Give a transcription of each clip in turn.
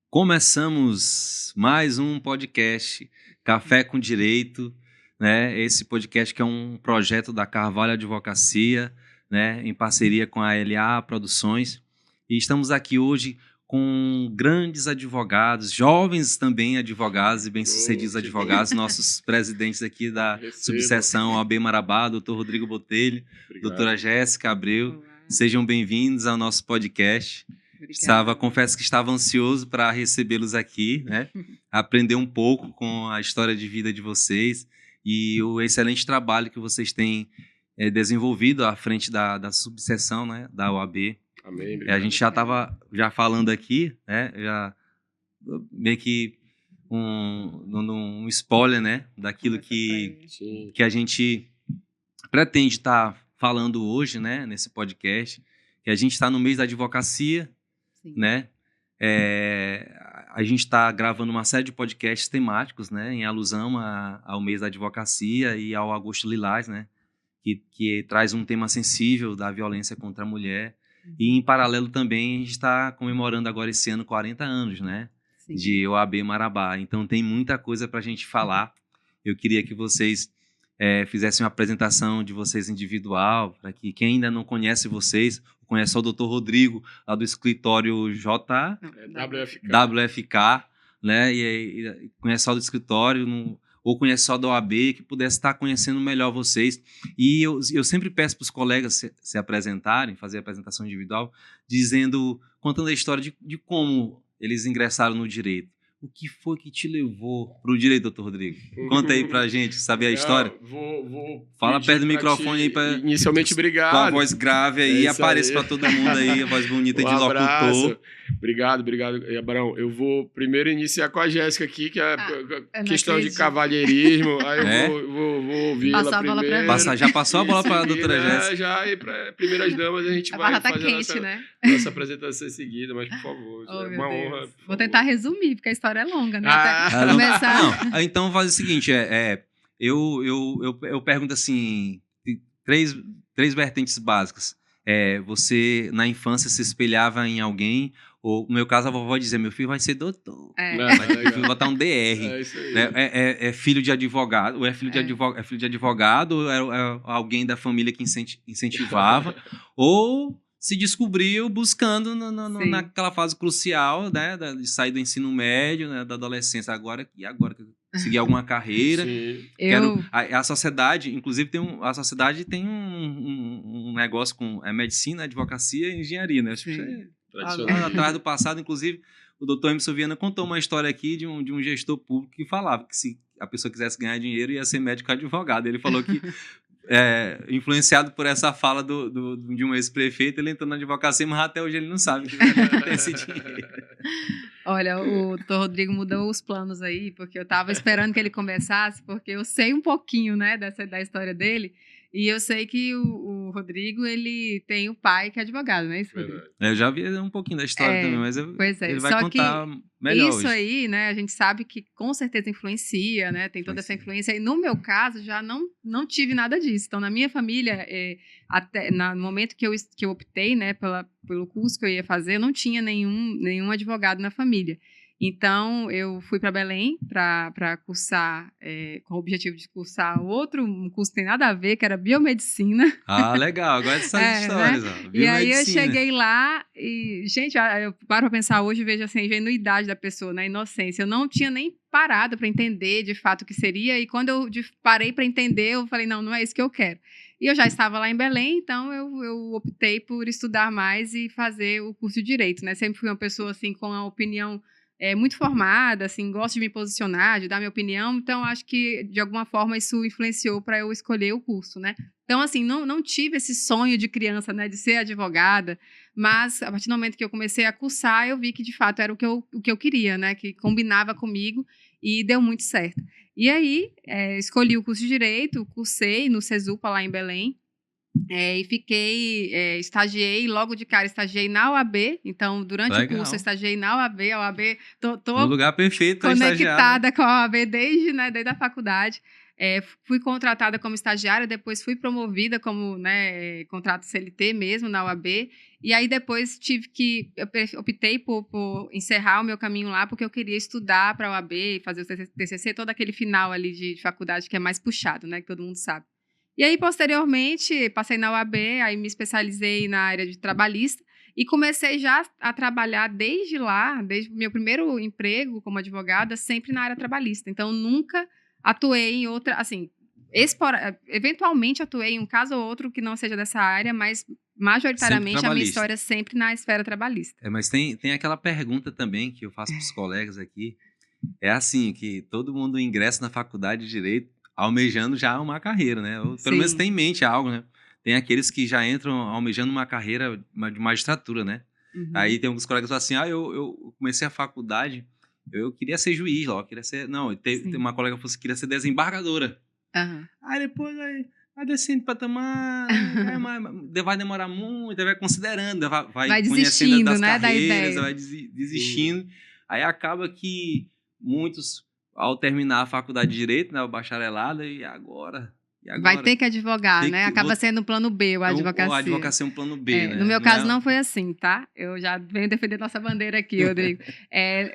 Começamos mais um podcast, Café com Direito, né? Esse podcast que é um projeto da Carvalho Advocacia, né? Em parceria com a LA Produções. E estamos aqui hoje com grandes advogados, jovens também advogados e bem-sucedidos advogados, nossos presidentes aqui da subseção OAB Marabá, doutor Rodrigo Botelho, doutora Jéssica Abreu. Olá. Sejam bem-vindos ao nosso podcast. Confesso que estava ansioso para recebê-los aqui, né? Aprender um pouco com a história de vida de vocês e o excelente trabalho que vocês têm desenvolvido à frente da subseção, né, da OAB. Amém. A gente já estava falando aqui, né? Já meio que um spoiler, né? Daquilo que a gente pretende estar falando hoje, né? Nesse podcast, que a gente está no mês da advocacia. Né? A gente está gravando uma série de podcasts temáticos, né, em alusão ao mês da advocacia e ao Agosto Lilás, né, que traz um tema sensível da violência contra a mulher. E, em paralelo, também, a gente está comemorando agora esse ano 40 anos, né, de OAB Marabá. Então, tem muita coisa para a gente falar. Eu queria que vocês fizessem uma apresentação de vocês individual, para que quem ainda não conhece vocês, conhece só o doutor Rodrigo, lá do escritório WFK, né? E conhece só do escritório, ou conhece só da OAB, que pudesse estar conhecendo melhor vocês. E eu sempre peço para os colegas se apresentarem, fazer a apresentação individual, contando a história de como eles ingressaram no direito. O que foi que te levou para o direito, doutor Rodrigo? Conta aí pra gente, saber a história. Fala perto do microfone aí para inicialmente, obrigado. Com a voz grave aí, apareça para todo mundo aí, a voz bonita de locutor. Obrigado, Abraão. Eu vou primeiro iniciar com a Jéssica aqui, que é questão de cavalheirismo. Aí eu vou ouvi-la primeiro. Já passou a bola para a doutora Jéssica? Já, e para primeiras damas a gente vai fazer nossa apresentação em seguida, mas por favor, é uma honra. Vou tentar resumir, porque a história é longa, né? Não, então faz o seguinte, eu pergunto assim, três vertentes básicas. Você, na infância, se espelhava em alguém, ou, no meu caso, a vovó dizia, meu filho vai ser doutor, vai botar um DR. Isso aí. É filho de advogado, ou é filho de advogado, ou é alguém da família que incentivava, ou se descobriu buscando naquela fase crucial, né, de sair do ensino médio, né, da adolescência, agora seguir alguma carreira. A sociedade, inclusive, a sociedade tem um negócio com medicina, advocacia e engenharia, né? Atrás do passado, inclusive, o doutor Emerson Viana contou uma história aqui de um gestor público que falava que se a pessoa quisesse ganhar dinheiro ia ser médico advogado. Ele falou que influenciado por essa fala de um ex-prefeito, ele entrou na advocacia, mas até hoje ele não sabe que vai ter esse dinheiro. Olha, o doutor Rodrigo mudou os planos aí, porque eu estava esperando que ele começasse, porque eu sei um pouquinho, né, da história dele, e eu sei que o Rodrigo, ele tem o pai que é advogado, não é isso, Rodrigo? Eu já vi um pouquinho da história também, mas ele vai só contar melhor isso hoje. Aí, né, a gente sabe que com certeza influencia, né, tem toda essa influência, e no meu caso, já não tive nada disso. Então, na minha família, até no momento que eu optei, né, pelo curso que eu ia fazer, eu não tinha nenhum advogado na família. Então, eu fui para Belém para cursar, com o objetivo de cursar um curso que tem nada a ver, que era biomedicina. Ah, legal, agora essas histórias. Né? E aí eu cheguei lá e, gente, eu paro para pensar hoje e vejo assim, a ingenuidade da pessoa, na inocência. Eu não tinha nem parado para entender de fato o que seria, e quando eu parei para entender, eu falei, não é isso que eu quero. E eu já estava lá em Belém, então eu optei por estudar mais e fazer o curso de Direito, né? Sempre fui uma pessoa assim com a opinião muito formada, assim, gosto de me posicionar, de dar minha opinião, então acho que de alguma forma isso influenciou para eu escolher o curso, né? Então, assim, não tive esse sonho de criança, né, de ser advogada, mas a partir do momento que eu comecei a cursar, eu vi que de fato era o que eu queria, né, que combinava comigo, e deu muito certo. E aí, escolhi o curso de Direito, cursei no Cesupa, lá em Belém, e estagiei, logo de cara, estagiei na OAB, então durante o curso eu estagiei na OAB, tô no lugar perfeito conectada com a OAB desde a faculdade. Fui contratada como estagiária, depois fui promovida como contrato CLT mesmo na OAB, E aí depois eu optei por encerrar o meu caminho lá, porque eu queria estudar para a OAB, fazer o TCC, todo aquele final ali de faculdade que é mais puxado, né, que todo mundo sabe. E aí, posteriormente, passei na OAB, aí me especializei na área de trabalhista e comecei já a trabalhar desde lá, desde o meu primeiro emprego como advogada, sempre na área trabalhista. Então, nunca atuei em outra, assim, eventualmente atuei em um caso ou outro que não seja dessa área, mas majoritariamente a minha história é sempre na esfera trabalhista. Mas tem aquela pergunta também que eu faço para os colegas aqui, é assim, que todo mundo ingressa na faculdade de Direito almejando já uma carreira, né? Ou pelo menos tem em mente algo, né? Tem aqueles que já entram almejando uma carreira de magistratura, né? Uhum. Aí tem alguns colegas que falam assim, eu comecei a faculdade, eu queria ser juiz, ó, queria ser... Não, tem uma colega que falou assim, queria ser desembargadora. Uhum. Aí depois vai descendo para tomar, vai demorar muito, vai considerando, vai conhecendo das carreiras, da ideia. Vai desistindo. Aí acaba que muitos, ao terminar a faculdade de Direito, né, o bacharelado, e agora? Vai ter que advogar, né? Acaba sendo um plano B, a advocacia. A advocacia é um plano B, né? No meu caso não foi assim, tá? Eu já venho defender nossa bandeira aqui, Rodrigo.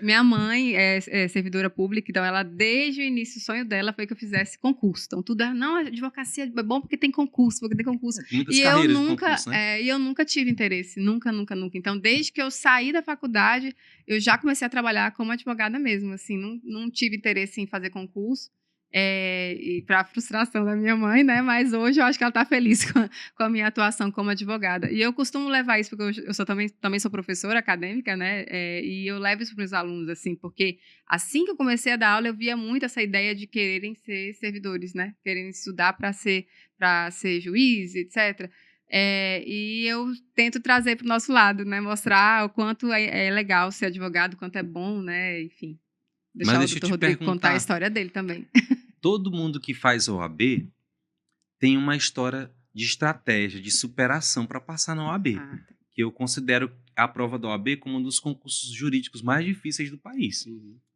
Minha mãe é servidora pública, então ela, desde o início, o sonho dela foi que eu fizesse concurso. Então, tudo não, a advocacia é bom porque tem concurso, Muitas carreiras de concurso, né? E eu nunca tive interesse, nunca. Então, desde que eu saí da faculdade, eu já comecei a trabalhar como advogada mesmo, assim, não tive interesse em fazer concurso. E para a frustração da minha mãe, né? Mas hoje eu acho que ela está feliz com a minha atuação como advogada. E eu costumo levar isso, porque eu também sou professora acadêmica, né? E eu levo isso para os alunos, assim, porque assim que eu comecei a dar aula, eu via muito essa ideia de quererem ser servidores, né? Quererem estudar para ser juiz, etc. E eu tento trazer para o nosso lado, né? Mostrar o quanto é legal ser advogado, o quanto é bom, né? Enfim. Deixa o doutor Rodrigo contar a história dele também. Todo mundo que faz OAB tem uma história de estratégia, de superação para passar na OAB. Que eu considero a prova da OAB como um dos concursos jurídicos mais difíceis do país.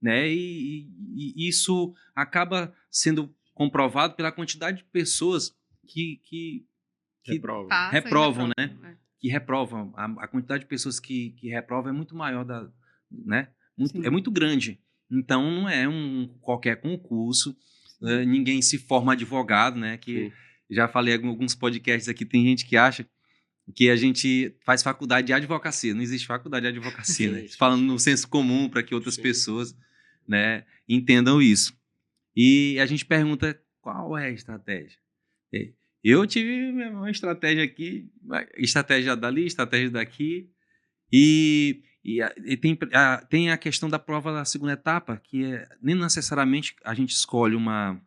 Né? E isso acaba sendo comprovado pela quantidade de pessoas que reprovam, né? Que reprovam. A quantidade de pessoas que reprovam é muito maior, né? É muito grande. Então, não é qualquer concurso, ninguém se forma advogado, né? Que já falei em alguns podcasts aqui, tem gente que acha que a gente faz faculdade de advocacia. Não existe faculdade de advocacia, né? Falando no senso comum para que outras pessoas, né, entendam isso. E a gente pergunta, qual é a estratégia? Eu tive uma estratégia aqui, estratégia dali, estratégia daqui, e tem a questão da prova da segunda etapa, que nem necessariamente a gente escolhe uma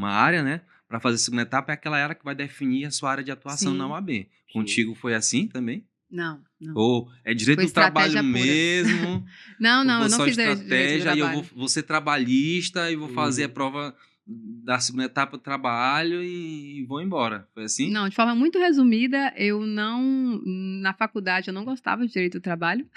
área, né, para fazer a segunda etapa, é aquela área que vai definir a sua área de atuação na OAB. Contigo foi assim também? Não. Ou é direito do trabalho pura mesmo? Não, eu não fiz estratégia, e eu vou ser trabalhista e vou fazer a prova da segunda etapa do trabalho e vou embora. Foi assim? Não, de forma muito resumida, na faculdade eu não gostava de direito do trabalho,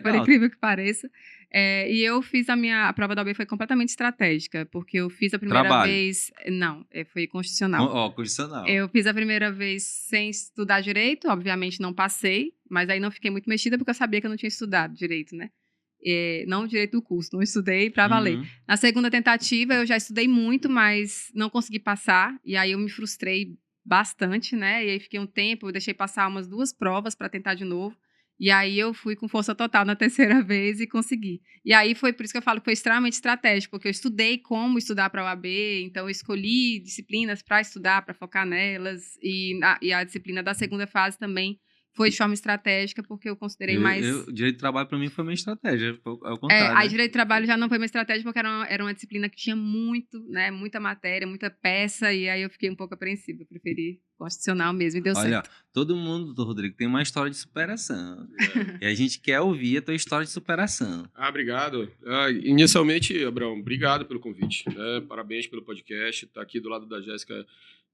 por incrível que pareça. E eu fiz a prova da OAB foi completamente estratégica, porque eu fiz a primeira vez... Não, foi constitucional. Constitucional. Eu fiz a primeira vez sem estudar direito, obviamente não passei, mas aí não fiquei muito mexida porque eu sabia que eu não tinha estudado direito, né? Não direito do curso, não estudei para valer. Na segunda tentativa eu já estudei muito, mas não consegui passar, e aí eu me frustrei bastante, né? E aí fiquei um tempo, eu deixei passar umas 2 provas para tentar de novo, e aí eu fui com força total na terceira vez e consegui. E aí foi por isso que eu falo que foi extremamente estratégico, porque eu estudei como estudar para a OAB, então eu escolhi disciplinas para estudar, para focar nelas, e a disciplina da segunda fase também foi de forma estratégica, porque eu considerei mais... Direito de trabalho, para mim, foi uma estratégia, ao contrário. Aí, direito de trabalho já não foi uma estratégia, porque era uma disciplina que tinha muita matéria, muita peça, e aí eu fiquei um pouco apreensiva. Eu preferi constitucional mesmo, e deu certo. Olha, todo mundo, Rodrigo, tem uma história de superação. E a gente quer ouvir a tua história de superação. Obrigado. Inicialmente, Abraão, obrigado pelo convite. Né? Parabéns pelo podcast. Estar aqui do lado da Jéssica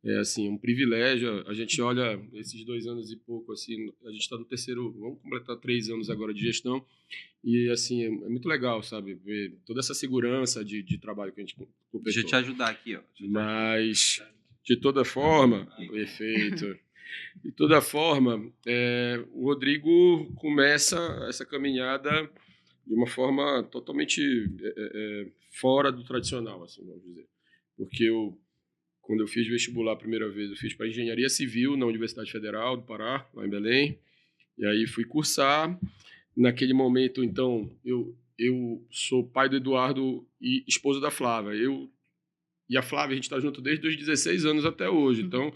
é assim, um privilégio. A gente olha esses 2 anos e pouco, assim, a gente está no terceiro, vamos completar 3 anos agora de gestão, e assim, é muito legal, sabe, ver toda essa segurança de trabalho que a gente completou. Deixa eu te ajudar aqui, ó. Mas, de toda forma, perfeito. De toda forma, o Rodrigo começa essa caminhada de uma forma totalmente fora do tradicional, assim, vamos dizer. Porque quando eu fiz vestibular a primeira vez, eu fiz para Engenharia Civil na Universidade Federal do Pará, lá em Belém. E aí fui cursar. Naquele momento, então, eu sou pai do Eduardo e esposo da Flávia. Eu e a Flávia, a gente está junto desde os 16 anos até hoje. Então,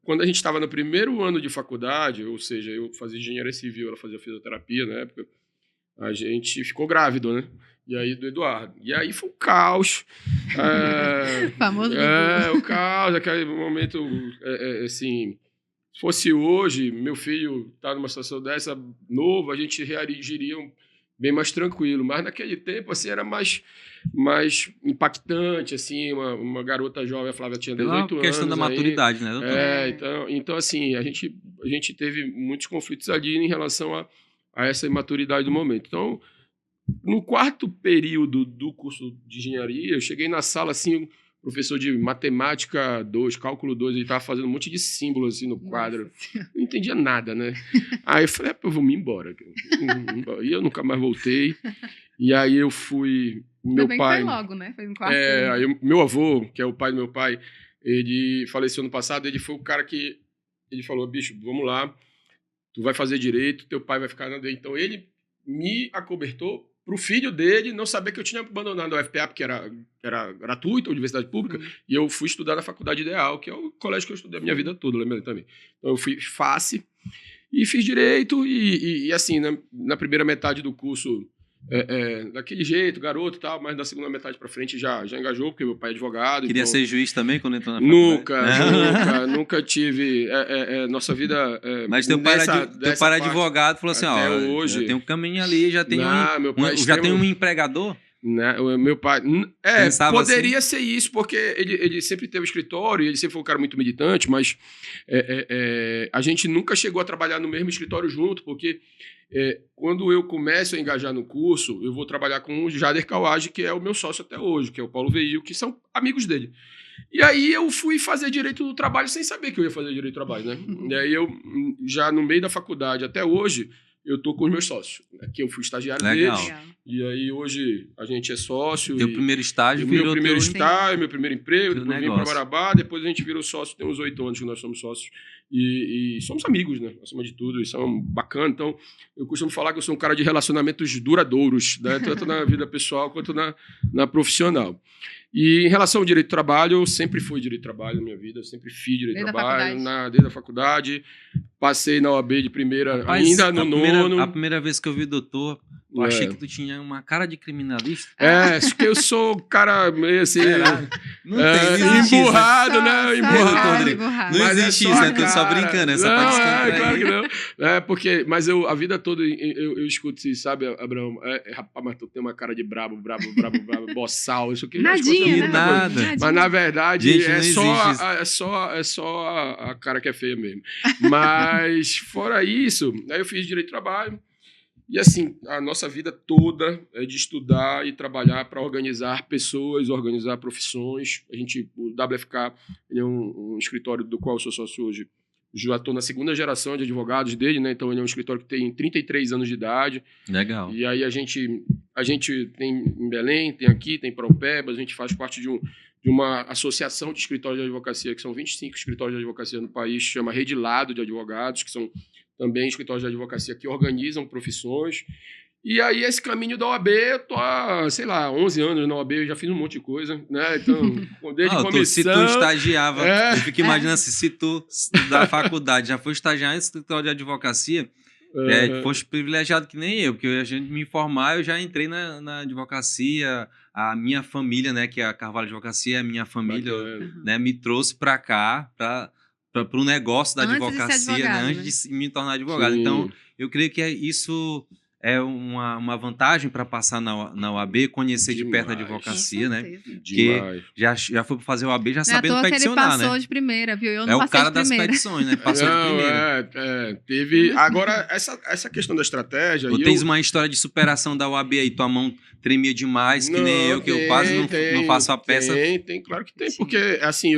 quando a gente estava no primeiro ano de faculdade, ou seja, eu fazia Engenharia Civil, ela fazia fisioterapia na época, a gente ficou grávido, né? E aí do Eduardo. E aí foi um caos. Famoso o caos, aquele momento, assim... Se fosse hoje, meu filho tá numa situação dessa, novo, a gente reagiria bem mais tranquilo. Mas naquele tempo, assim, era mais impactante, assim, uma garota jovem, a Flávia tinha 18 anos. Pela questão da maturidade, né, doutor? Então, assim, a gente teve muitos conflitos ali em relação a essa imaturidade do momento. Então, no quarto período do curso de engenharia, eu cheguei na sala, assim, professor de matemática 2, cálculo 2, ele estava fazendo um monte de símbolos assim no quadro. Não entendia nada, né? Aí eu falei, eu vou me embora. E eu nunca mais voltei. E aí eu fui... Meu pai... Foi logo, né? Foi no quarto. Aí meu avô, que é o pai do meu pai, ele faleceu no passado, ele foi o cara que... Ele falou, bicho, vamos lá, tu vai fazer direito, teu pai vai ficar na dele. Então ele me acobertou para o filho dele não saber que eu tinha abandonado a UFPA, porque era gratuito, a universidade pública, e eu fui estudar na Faculdade Ideal, que é o colégio que eu estudei a minha vida toda, lembra também. Então eu fui FACE e fiz Direito, e assim, na primeira metade do curso, daquele jeito, garoto e tal, mas na segunda metade para frente já engajou, porque meu pai é advogado. Queria ser juiz também quando entrou na faculdade? Nunca tive. Nossa vida... Mas teu pai era advogado, falou assim, hoje, já tem um caminho ali, já tem já tem um empregador? O meu pai... poderia ser isso, porque ele sempre teve escritório, ele sempre foi um cara muito militante, mas a gente nunca chegou a trabalhar no mesmo escritório junto, porque quando eu começo a engajar no curso, eu vou trabalhar com o Jader Kawage, que é o meu sócio até hoje, que é o Paulo Veio, que são amigos dele. E aí eu fui fazer Direito do Trabalho sem saber que eu ia fazer Direito do Trabalho, né? E aí eu, já no meio da faculdade até hoje, eu tô com os meus sócios, que eu fui estagiário deles. E aí hoje a gente é sócio. Teu primeiro estágio virou meu primeiro estágio, meu primeiro emprego, depois vim para Marabá, depois a gente virou sócio, tem uns 8 anos que nós somos sócios. E somos amigos, né? Acima de tudo, isso é bacana. Então, eu costumo falar que eu sou um cara de relacionamentos duradouros, né? Tanto na vida pessoal quanto na profissional. E em relação ao direito do trabalho, eu sempre fui direito do trabalho na minha vida, eu sempre fiz direito do trabalho, desde a faculdade. Passei na OAB de primeira, rapaz, ainda no nono. A primeira vez que eu vi o doutor, eu achei que tu tinha uma cara de criminalista. Acho que eu sou cara meio assim... Não tem emburrado, né? Emburrado. Não existe isso, né? Tô só brincando. Essa parte claro que não. Porque, mas a vida toda eu escuto assim, sabe, Abraão? Rapaz, mas tu tem uma cara de brabo, boçal, isso aqui. Nadinha, nada. Mas na verdade, gente, é só a cara que é feia mesmo. Mas fora isso, aí eu fiz Direito do Trabalho. E assim, a nossa vida toda é de estudar e trabalhar para organizar pessoas, organizar profissões. O WFK ele é um escritório do qual eu sou sócio hoje. Já estou na segunda geração de advogados dele, né? Então ele é um escritório que tem 33 anos de idade. Legal. E aí a gente tem em Belém, tem aqui, tem em Paraupebas, a gente faz parte de uma associação de escritórios de advocacia, que são 25 escritórios de advocacia no país, chama Rede Lado de Advogados, que são também escritórios de advocacia que organizam profissões. E aí, esse caminho da OAB, eu tô há, 11 anos na OAB, eu já fiz um monte de coisa, né? Então, desde comissão... Se tu estagiava, eu fico imaginando assim, se tu, da faculdade, já foi estagiar em escritório de advocacia, foste privilegiado que nem eu, porque a gente me informar, eu já entrei na advocacia, a minha família, né, que é a Carvalho Advocacia, a minha família, né, me trouxe para cá, para o negócio da advocacia, antes de me tornar advogado. Sim. Então, eu creio que isso é uma vantagem para passar na OAB, conhecer de perto a Demais. advocacia, né? Demais. Porque já foi para fazer o OAB já Não é à sabendo toa que ele peticionar, passou né? de primeira, viu? Eu É não o passei cara de das primeira. petições, né? Passou de primeira. Teve. Agora, essa questão da estratégia. Ou e tens uma história de superação da OAB aí, tua mão tremia demais, que nem eu, que eu quase não faço a peça. Tem, claro que tem. Sim. Porque, assim,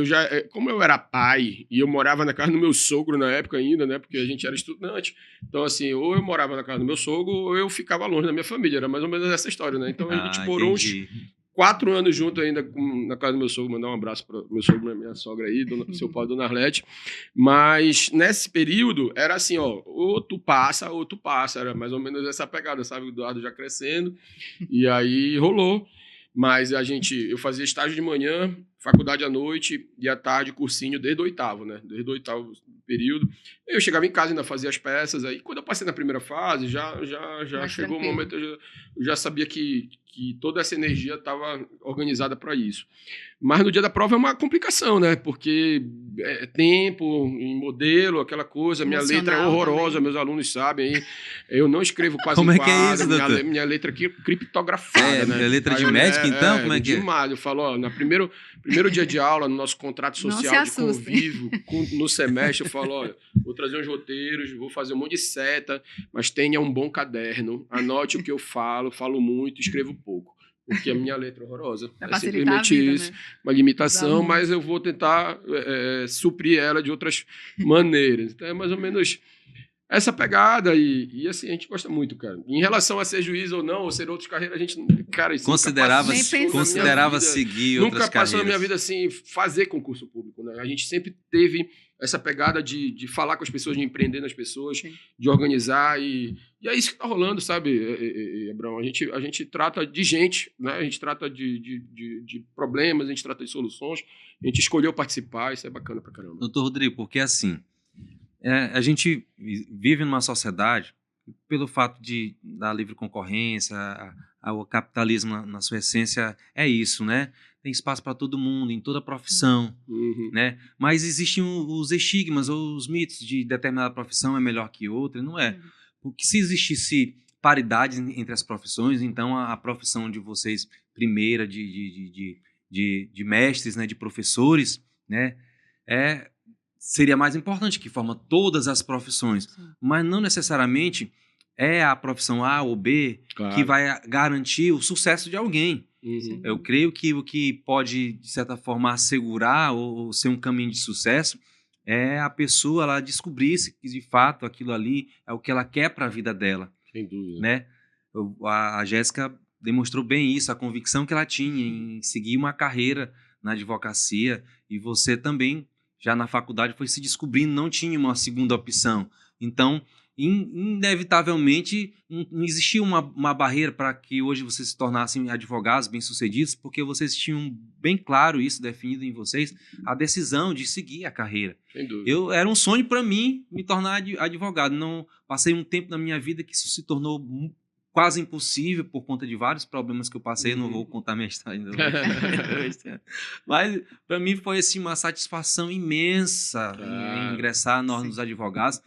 como eu era pai e eu morava na casa do meu sogro na época ainda, né? Porque a gente era estudante. Então, assim, ou eu morava na casa do meu sogro, ou eu ficava longe da minha família. Era mais ou menos essa história, né? Então a gente morou entendi. uns 4 anos junto ainda na casa do meu sogro. Mandar um abraço para meu sogro e minha sogra aí, seu pai, dona Arlete. Mas nesse período era assim, ó, ou tu passa, era mais ou menos essa pegada, sabe? O Eduardo já crescendo, e aí rolou. Mas eu fazia estágio de manhã, faculdade à noite, e à tarde cursinho desde o 8º, né? Desde o 8º período. Eu chegava em casa, ainda fazia as peças, aí quando eu passei na primeira fase, já chegou o momento, eu já sabia que toda essa energia estava organizada para isso. Mas no dia da prova é uma complicação, né? Porque é tempo, em modelo, aquela coisa. Minha letra é horrorosa, também. Meus alunos sabem. Aí, eu não escrevo quase como em quadro. Como é que é isso, doutor? Minha letra aqui é criptografada, né? É letra de médico, então? Como é que é? Demais. Eu falo, ó, no primeiro dia de aula, no nosso contrato social de convívio, no semestre, eu falo, olha, vou trazer uns roteiros, vou fazer um monte de seta, mas tenha um bom caderno, anote o que eu falo muito, escrevo pouco. Porque a minha letra é horrorosa. É simplesmente vida, isso, né? Uma limitação, mas eu vou tentar suprir ela de outras maneiras. Então é mais ou menos essa pegada e assim, a gente gosta muito, cara. Em relação a ser juiz ou não, ou ser outras carreiras, a gente, cara, isso considerava seguir outras carreiras. Nunca passou na minha vida, assim, fazer concurso público, né? A gente sempre teve essa pegada de falar com as pessoas, de empreender nas pessoas, sim, de organizar e é isso que tá rolando, sabe, Abraão? A gente trata de gente, né? A gente trata de problemas, a gente trata de soluções, a gente escolheu participar, isso é bacana pra caramba. Doutor Rodrigo, porque assim, a gente vive numa sociedade, pelo fato da livre concorrência, o capitalismo na sua essência é isso, né? Tem espaço para todo mundo, em toda profissão, né? Mas existem os estigmas ou os mitos de determinada profissão é melhor que outra, não é? Porque se existisse paridade entre as profissões, então a profissão de vocês, primeira, de mestres, né, de professores, né, seria mais importante, que forma todas as profissões, sim, mas não necessariamente é a profissão A ou B, claro, que vai garantir o sucesso de alguém. Eu creio que o que pode, de certa forma, assegurar ou ser um caminho de sucesso é a pessoa ela descobrir se de fato aquilo ali é o que ela quer para a vida dela. Sem dúvida. Né? A Jéssica demonstrou bem isso, a convicção que ela tinha em seguir uma carreira na advocacia, e você também, já na faculdade, foi se descobrindo, não tinha uma segunda opção. Então, inevitavelmente, não existia uma barreira para que hoje vocês se tornassem advogados bem-sucedidos, porque vocês tinham bem claro isso, definido em vocês, a decisão de seguir a carreira. Sem dúvida. Era um sonho para mim me tornar advogado. Não passei um tempo na minha vida que isso se tornou quase impossível por conta de vários problemas que eu passei. Não vou contar minha história ainda. Mas para mim foi assim, uma satisfação imensa em ingressar nos advogados.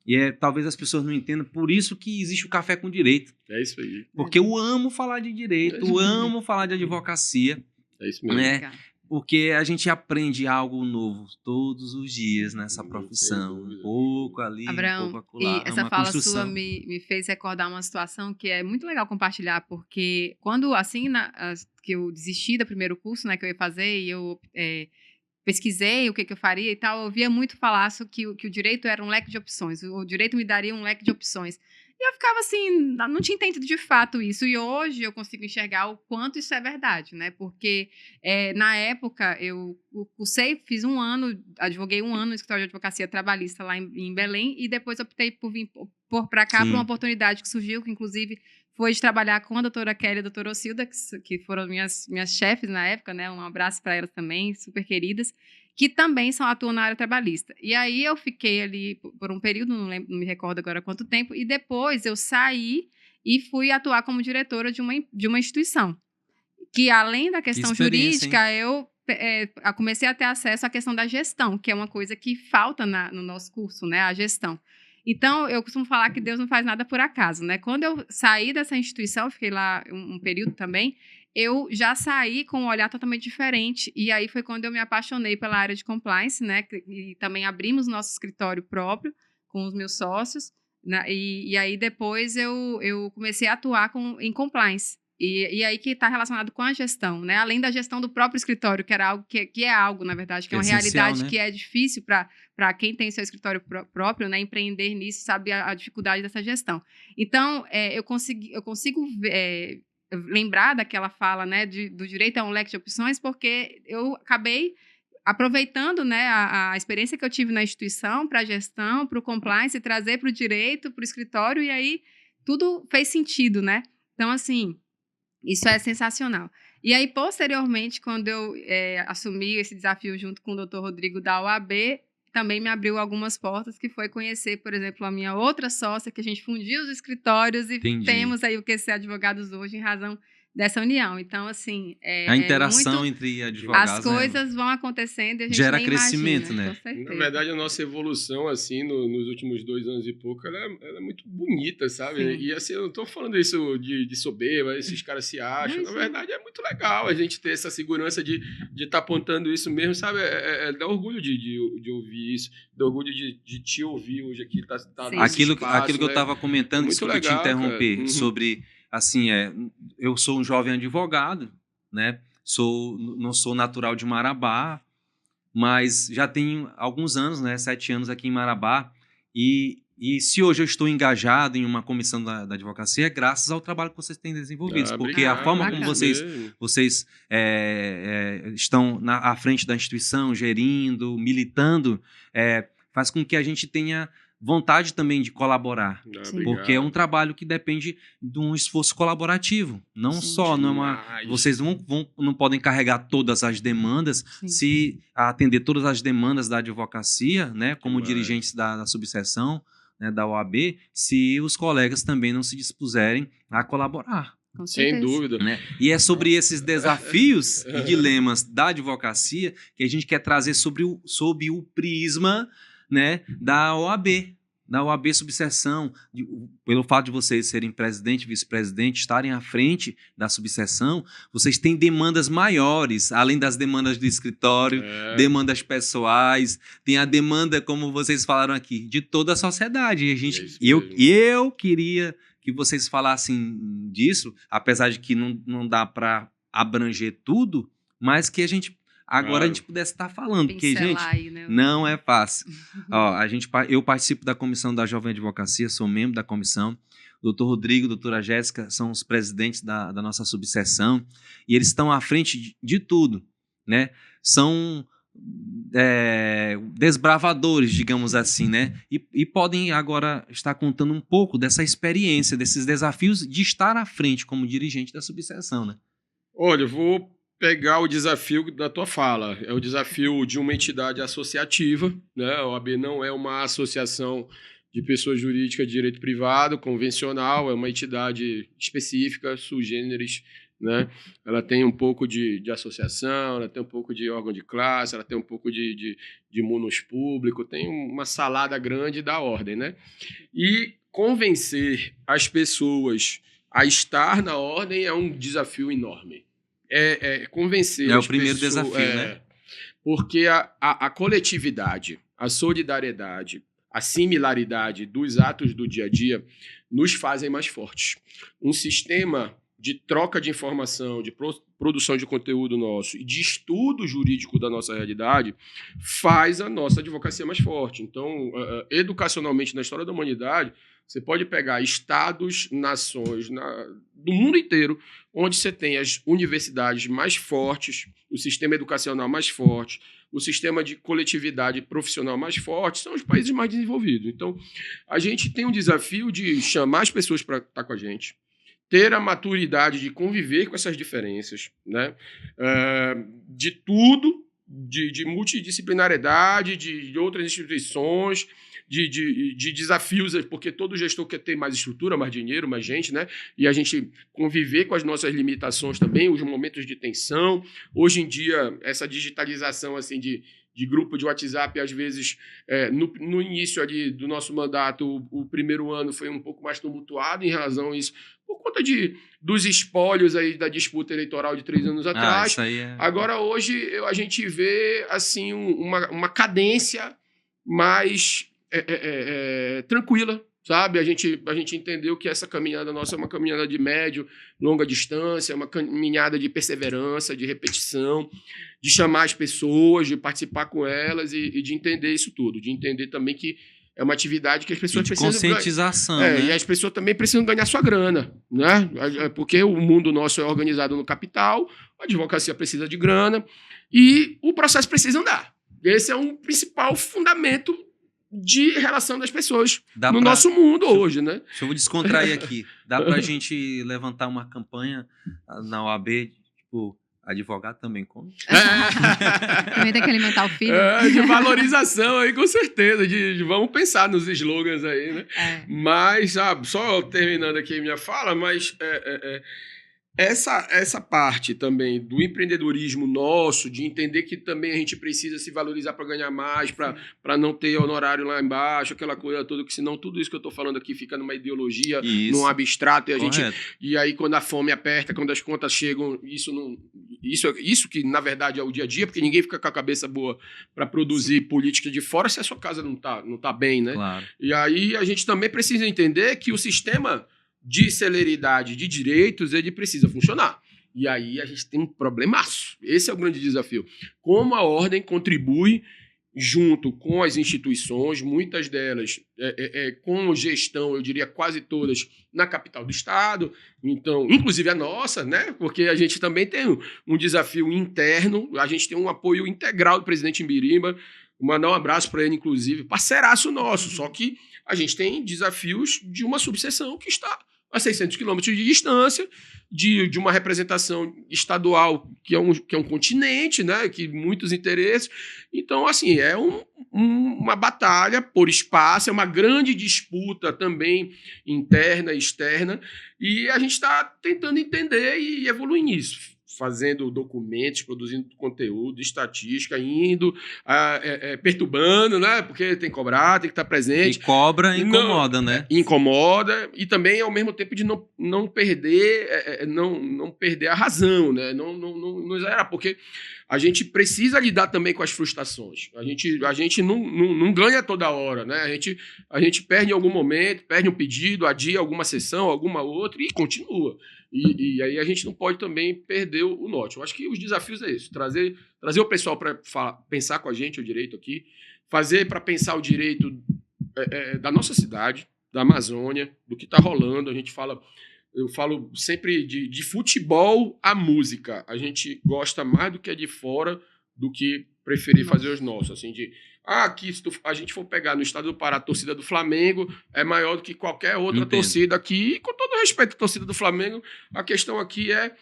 E talvez as pessoas não entendam, por isso que existe o Café com Direito. É isso aí. Porque eu amo falar de direito, eu amo falar de advocacia. É isso mesmo. Né? Porque a gente aprende algo novo todos os dias nessa profissão. Um pouco ali, Abraão, um pouco acolá. E essa fala sua me fez recordar uma situação que é muito legal compartilhar, porque quando, assim, que eu desisti do primeiro curso, né, que eu ia fazer, e eu pesquisei o que eu faria e tal, eu ouvia muito falar que o direito era um leque de opções, o direito me daria um leque de opções. E eu ficava assim, não tinha entendido de fato isso, e hoje eu consigo enxergar o quanto isso é verdade, né, porque na época eu cursei, fiz um ano, advoguei um ano no escritório de advocacia trabalhista lá em Belém, e depois optei por vir para cá, por uma oportunidade que surgiu, que inclusive foi de trabalhar com a doutora Kelly e a doutora Ocilda, que foram minhas chefes na época, né? Um abraço para elas também, super queridas, que também atuam na área trabalhista. E aí eu fiquei ali por um período, não me recordo agora quanto tempo, e depois eu saí e fui atuar como diretora de uma instituição. Que além da questão jurídica, eu comecei a ter acesso à questão da gestão, que é uma coisa que falta no nosso curso, né? A gestão. Então, eu costumo falar que Deus não faz nada por acaso, né? Quando eu saí dessa instituição, fiquei lá um período também, eu já saí com um olhar totalmente diferente. E aí foi quando eu me apaixonei pela área de compliance, né? E também abrimos nosso escritório próprio com os meus sócios. Né? E aí depois eu comecei a atuar em compliance. E aí que está relacionado com a gestão, né? Além da gestão do próprio escritório, que era algo que é algo, na verdade, que é uma realidade, né? Que é difícil para quem tem seu escritório próprio, né? Empreender nisso, sabe a dificuldade dessa gestão. Então, eu consigo lembrar daquela fala, né? Do direito a um leque de opções, porque eu acabei aproveitando, né, a experiência que eu tive na instituição para a gestão, para o compliance, trazer para o direito, para o escritório, e aí tudo fez sentido, né? Então, assim, isso é sensacional. E aí, posteriormente, quando eu assumi esse desafio junto com o Dr. Rodrigo da OAB, também me abriu algumas portas, que foi conhecer, por exemplo, a minha outra sócia, que a gente fundiu os escritórios e temos aí o QC Advogados hoje em razão dessa união. Então, assim... a interação entre advogados... As coisas vão acontecendo e a gente gera nem crescimento, imagina, né? Com certeza. Na verdade, a nossa evolução, assim, nos últimos 2 anos e pouco, ela é muito bonita, sabe? Sim. E, assim, eu não tô falando isso de soberba, esses caras se acham. Na verdade, é muito legal a gente ter essa segurança de estar apontando isso mesmo, sabe? Dá orgulho de ouvir isso, dá orgulho de te ouvir hoje aqui. Aquilo que eu estava comentando, desculpa te interromper, sobre... Assim, eu sou um jovem advogado, né? Não sou natural de Marabá, mas já tenho alguns anos, né? 7 anos aqui em Marabá. E se hoje eu estou engajado em uma comissão da advocacia, é graças ao trabalho que vocês têm desenvolvido. Porque a forma como vocês estão à frente da instituição, gerindo, militando, faz com que a gente tenha vontade também de colaborar, porque é um trabalho que depende de um esforço colaborativo, não só vocês não podem carregar todas as demandas, se atender todas as demandas da advocacia, né, como dirigentes da subseção, né, da OAB, se os colegas também não se dispuserem a colaborar. Sem dúvida. Né? E é sobre esses desafios e dilemas da advocacia que a gente quer trazer sob o prisma, né, da OAB subseção, pelo fato de vocês serem presidente e vice-presidente, estarem à frente da subseção, vocês têm demandas maiores, além das demandas do escritório, demandas pessoais, tem a demanda, como vocês falaram aqui, de toda a sociedade. E eu queria que vocês falassem disso, apesar de que não dá para abranger tudo, mas que a gente agora a gente pudesse estar falando, porque, gente, aí, né? Não é fácil. Ó, eu participo da comissão da Jovem Advocacia, sou membro da comissão. O doutor Rodrigo, a doutora Jéssica são os presidentes da nossa subseção e eles estão à frente de tudo, né? São desbravadores, digamos assim, né? E podem agora estar contando um pouco dessa experiência, desses desafios de estar à frente como dirigente da subseção, né? Olha, eu vou pegar o desafio da tua fala. É o desafio de uma entidade associativa, né? A OAB não é uma associação de pessoas jurídicas de direito privado, convencional, é uma entidade específica, sui generis, né? Ela tem um pouco de associação, ela tem um pouco de órgão de classe, ela tem um pouco de munus público, tem uma salada grande da ordem, né? E convencer as pessoas a estar na ordem é um desafio enorme. Convencer o primeiro desafio, né? Porque a coletividade, a solidariedade, a similaridade dos atos do dia a dia nos fazem mais fortes. Um sistema de troca de informação, de produção de conteúdo nosso e de estudo jurídico da nossa realidade faz a nossa advocacia mais forte. Então, educacionalmente, na história da humanidade, você pode pegar estados, nações do mundo inteiro, onde você tem as universidades mais fortes, o sistema educacional mais forte, o sistema de coletividade profissional mais forte, são os países mais desenvolvidos. Então, a gente tem um desafio de chamar as pessoas para estar com a gente, ter a maturidade de conviver com essas diferenças, né? De tudo, de multidisciplinariedade, de outras instituições, de desafios, porque todo gestor quer ter mais estrutura, mais dinheiro, mais gente, né? E a gente conviver com as nossas limitações também, os momentos de tensão. Hoje em dia, essa digitalização assim, de grupo de WhatsApp, às vezes, no início ali do nosso mandato, o primeiro ano foi um pouco mais tumultuado em razão a isso, por conta dos espólios aí da disputa eleitoral de 3 anos atrás. Isso aí é... Agora, hoje, a gente vê assim, uma cadência mais tranquila, sabe? A gente entendeu que essa caminhada nossa é uma caminhada de médio, longa distância, uma caminhada de perseverança, de repetição, de chamar as pessoas, de participar com elas e de entender isso tudo, de entender também que é uma atividade que as pessoas precisam... conscientização, né? E as pessoas também precisam ganhar sua grana, né? Porque o mundo nosso é organizado no capital, a advocacia precisa de grana e o processo precisa andar. Esse é um principal fundamento de relação das pessoas nosso mundo hoje, né? Deixa eu descontrair aqui. Dá pra gente levantar uma campanha na OAB, tipo... Advogado também conta. Também tem que alimentar o filho. De valorização aí, com certeza. Vamos pensar nos slogans aí, né? Mas, sabe, só terminando aqui minha fala, mas essa parte também do empreendedorismo nosso, de entender que também a gente precisa se valorizar para ganhar mais, para não ter honorário lá embaixo, aquela coisa toda, que senão tudo isso que eu estou falando aqui fica numa ideologia, num abstrato, e aí quando a fome aperta, quando as contas chegam, isso que na verdade é o dia a dia, porque ninguém fica com a cabeça boa para produzir política de fora se a sua casa não tá bem, né? Claro. E aí a gente também precisa entender que o sistema de celeridade de direitos, ele precisa funcionar. E aí a gente tem um problemaço. Esse é o grande desafio. Como a ordem contribui junto com as instituições, muitas delas com gestão, eu diria quase todas, na capital do estado, então, inclusive a nossa, né? Porque a gente também tem um desafio interno, a gente tem um apoio integral do presidente Imbiriba, mandar um abraço para ele, inclusive, parceiraço nosso, só que a gente tem desafios de uma subseção que está a 600 quilômetros de distância, de uma representação estadual que é um continente, né, que muitos interesses. Então, assim, é uma batalha por espaço, é uma grande disputa também interna e externa, e a gente está tentando entender e evoluir nisso, fazendo documentos, produzindo conteúdo, estatística, indo, perturbando, né? Porque tem que cobrar, tem que estar presente. E cobra incomoda, né? Incomoda, e também, ao mesmo tempo, de não perder, não perder a razão, né? Não exagerar, porque a gente precisa lidar também com as frustrações. A gente não ganha toda hora, né? A gente perde em algum momento, perde um pedido, adia alguma sessão, alguma outra, e continua. E aí a gente não pode também perder o norte. Eu acho que os desafios é isso, trazer o pessoal para pensar com a gente o direito aqui, fazer para pensar o direito da nossa cidade, da Amazônia, do que está rolando. Eu falo sempre de futebol à música. A gente gosta mais do que é de fora do que preferir fazer os nossos. Assim, aqui, se a gente for pegar no estado do Pará, a torcida do Flamengo é maior do que qualquer outra torcida aqui. E com todo respeito à torcida do Flamengo, a questão aqui é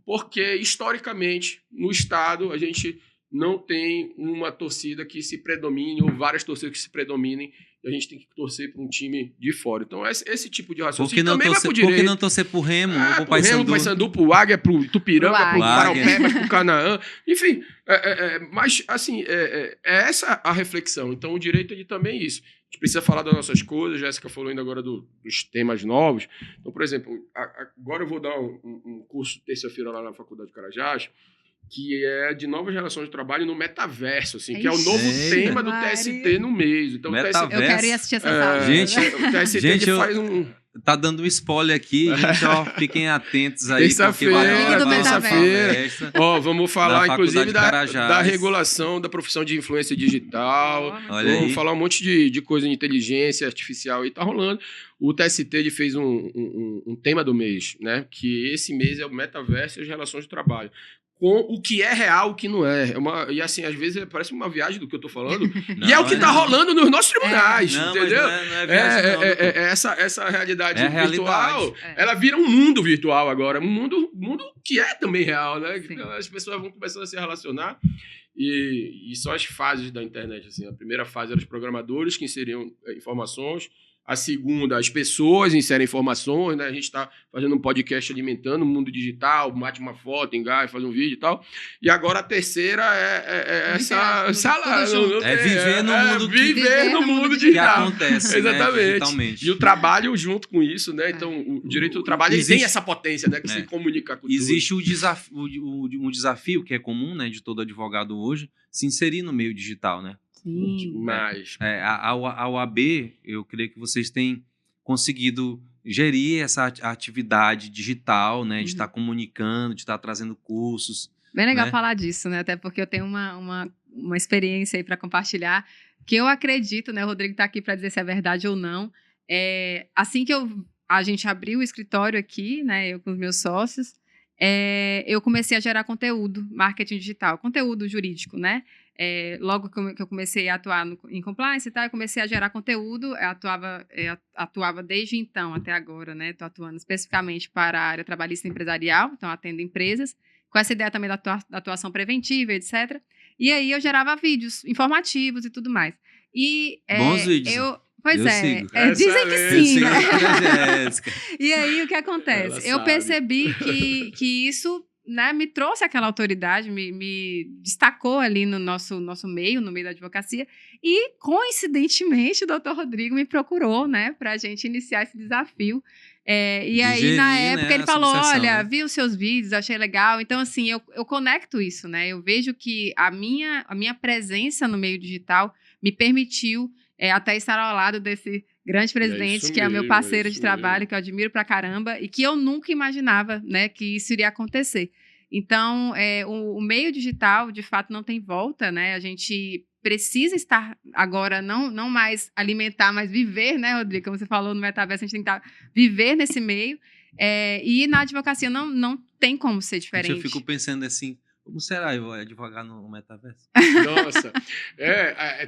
porque historicamente no estado a gente não tem uma torcida que se predomine ou várias torcidas que se predominem. E a gente tem que torcer para um time de fora. Então, esse tipo de raciocínio também vai pro direito. Por que não torcer pro Remo, pro Paysandu, pro Águia, pro Tupiranga, pro Paraupebas, pro Canaã. Enfim, mas, assim, essa a reflexão. Então, o direito ele também é isso. A gente precisa falar das nossas coisas. A Jéssica falou ainda agora dos temas novos. Então, por exemplo, agora eu vou dar um curso terça-feira lá na Faculdade de Carajás, que é de novas relações de trabalho no metaverso, assim, que é o novo tema do TST no mês. Então, eu quero ir assistir essa sala. Gente, o TST faz tá dando um spoiler aqui, gente, ó, fiquem atentos aí. Terça-feira. Ó, vamos falar, inclusive, da regulação da profissão de influência digital. Vamos falar um monte de coisa de inteligência artificial aí, tá rolando. O TST ele fez um tema do mês, né? Que esse mês é o metaverso e as relações de trabalho. Com o que é real, o que não é. E assim, às vezes parece uma viagem do que eu tô falando. E é o que tá rolando nos nossos tribunais, entendeu? Não é viagem, essa realidade virtual, ela vira um mundo virtual agora. Um mundo que é também real, né? Então, as pessoas vão começando a se relacionar. E só as fases da internet, assim. A primeira fase eram os programadores que inseriam informações. A segunda, as pessoas inserem informações, né? A gente está fazendo um podcast alimentando o mundo digital, mate uma foto, engaja, faz um vídeo e tal. E agora a terceira é viver no mundo viver no mundo digital. Que acontece, exatamente. Né, digitalmente. E o trabalho junto com isso, né? Então, o direito do trabalho ele tem essa potência, né? Que se comunica com existe tudo. um desafio que é comum, né, de todo advogado hoje, se inserir no meio digital, né? Sim. Mas A OAB, eu creio que vocês têm conseguido gerir essa atividade digital, né? De estar comunicando, de estar trazendo cursos. Bem legal né? falar disso, né? Até porque eu tenho uma experiência aí para compartilhar, que eu acredito, né? O Rodrigo está aqui para dizer se é verdade ou não. Assim que a gente abriu o escritório aqui, né? Eu com os meus sócios, eu comecei a gerar conteúdo, marketing digital, conteúdo jurídico, né? Logo que eu comecei a atuar em compliance e tal, eu comecei a gerar conteúdo, eu atuava desde então até agora, né? Estou atuando especificamente para a área trabalhista e empresarial, então atendo empresas, com essa ideia também da atuação preventiva, etc. E aí eu gerava vídeos informativos e tudo mais. Bons vídeos. Dizem que sim, né? E aí o que acontece? Eu percebi que isso, né, me trouxe aquela autoridade, me destacou ali no nosso meio, no meio da advocacia, e coincidentemente o doutor Rodrigo me procurou, né, para a gente iniciar esse desafio. Na época, né, ele falou, olha, né? Vi os seus vídeos, achei legal. Então, assim, eu conecto isso, né? Eu vejo que a minha presença no meio digital me permitiu até estar ao lado desse grande presidente, que é o meu parceiro de trabalho, que eu admiro pra caramba, e que eu nunca imaginava, né, que isso iria acontecer. Então, o meio digital, de fato, não tem volta, né? A gente precisa estar agora, não mais alimentar, mas viver, né, Rodrigo? Como você falou no metaverso, a gente tem que viver nesse meio. E na advocacia não tem como ser diferente. Eu fico pensando assim, como será eu advogar no metaverso? Nossa,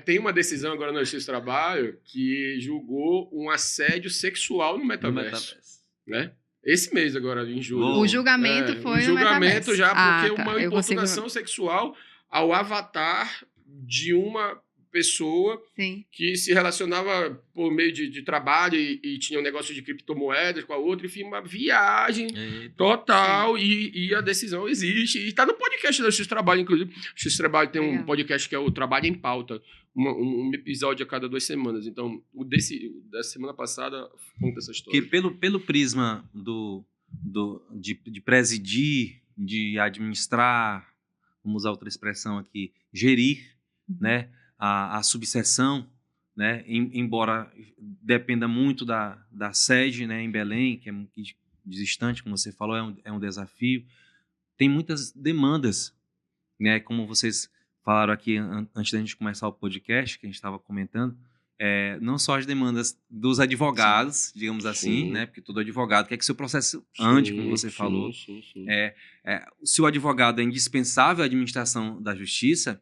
tem uma decisão agora no Justiça do Trabalho que julgou um assédio sexual no metaverso. Né? Esse mês agora, em julho. O julgamento foi no metaverso. O julgamento já, porque uma importunação sexual ao avatar de uma pessoa que se relacionava por meio de trabalho e tinha um negócio de criptomoedas com a outra, enfim, uma viagem total, e a decisão existe. E está no podcast da Justiça do Trabalho, inclusive. A Justiça do Trabalho tem um podcast que é o Trabalho em Pauta, um episódio a cada 2 semanas. Então, da semana passada conta essa história. Porque pelo prisma de presidir, de administrar, vamos usar outra expressão aqui, gerir, né? A subseção, né? Embora dependa muito da sede, né? Em Belém, que é muito distante, como você falou, é um desafio. Tem muitas demandas, né? Como vocês falaram aqui antes da gente começar o podcast, que a gente estava comentando, não só as demandas dos advogados, digamos assim, né? Porque todo advogado quer que seu processo ande, como você falou. Se o advogado é indispensável à administração da justiça,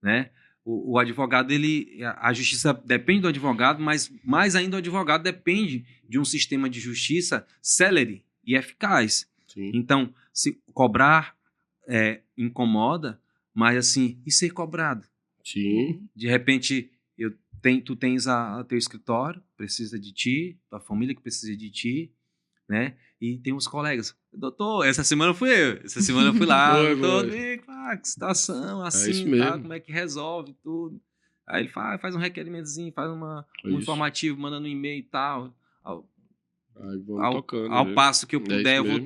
né? O advogado, a justiça depende do advogado, mas mais ainda o advogado depende de um sistema de justiça célere e eficaz. Sim. Então, se cobrar incomoda, mas assim, e ser cobrado? Sim. De repente, tu tens teu escritório, precisa de ti, tua família que precisa de ti, né? E tem uns colegas. Doutor, essa semana fui lá. Doutor, que situação, assim, tá, como é que resolve tudo? Aí ele faz um requerimentozinho, faz um informativo, mandando um e-mail e tal. Ao passo que eu puder, eu vou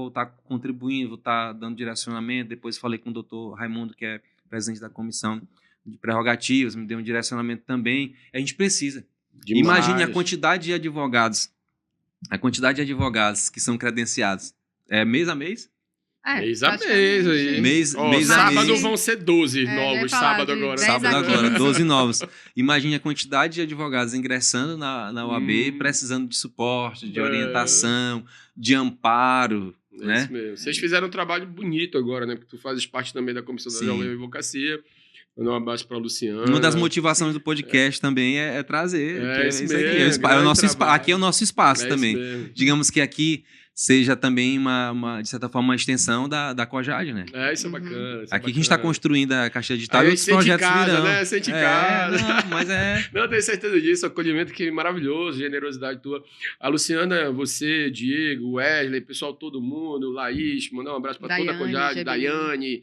estar contribuindo, vou estar dando direcionamento. Depois falei com o doutor Raimundo, que é presidente da comissão de prerrogativas, me deu um direcionamento também. A gente precisa. Demais. Imagine a quantidade de advogados. A quantidade de advogados que são credenciados mês a mês? Mês a mês aí. Mês sábado vão ser 12 novos, sábado agora. 12 novos. Imagine a quantidade de advogados ingressando na OAB, precisando de suporte, de orientação, de amparo. Né? Isso mesmo. Vocês fizeram um trabalho bonito agora, né? Porque tu fazes parte também da Comissão da Advocacia. Mandar um abraço para a Luciana. Uma das motivações do podcast também é trazer isso aqui. Aqui é o nosso espaço também. Digamos que aqui seja também, de certa forma, uma extensão da Cojade, né? Isso é bacana. Aqui que a gente está construindo a Caixa Digital e outros projetos virão. Né? Sente casa. Não, mas Não, tenho certeza disso. Acolhimento que maravilhoso, generosidade tua. A Luciana, você, Diego, Wesley, pessoal, todo mundo, Laís, mandar um abraço para toda a Cojade, Daiane,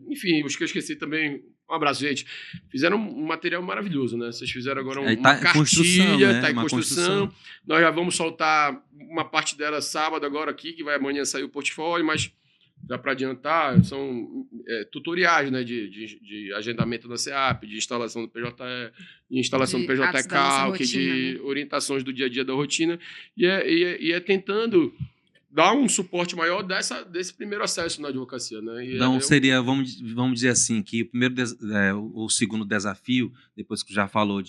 enfim, os que eu esqueci também. Um abraço, gente. Fizeram um material maravilhoso, né? Vocês fizeram agora uma cartilha, está em construção. Nós já vamos soltar uma parte dela sábado agora aqui, que vai amanhã sair o portfólio, mas já para adiantar, são tutoriais, né? De agendamento da CEAP, de instalação do PJE, de instalação do PJE Calc, de orientações do dia a dia da rotina, e é tentando dar um suporte maior desse primeiro acesso na advocacia, né? Então, seria, vamos dizer assim, que o segundo desafio, depois que já falou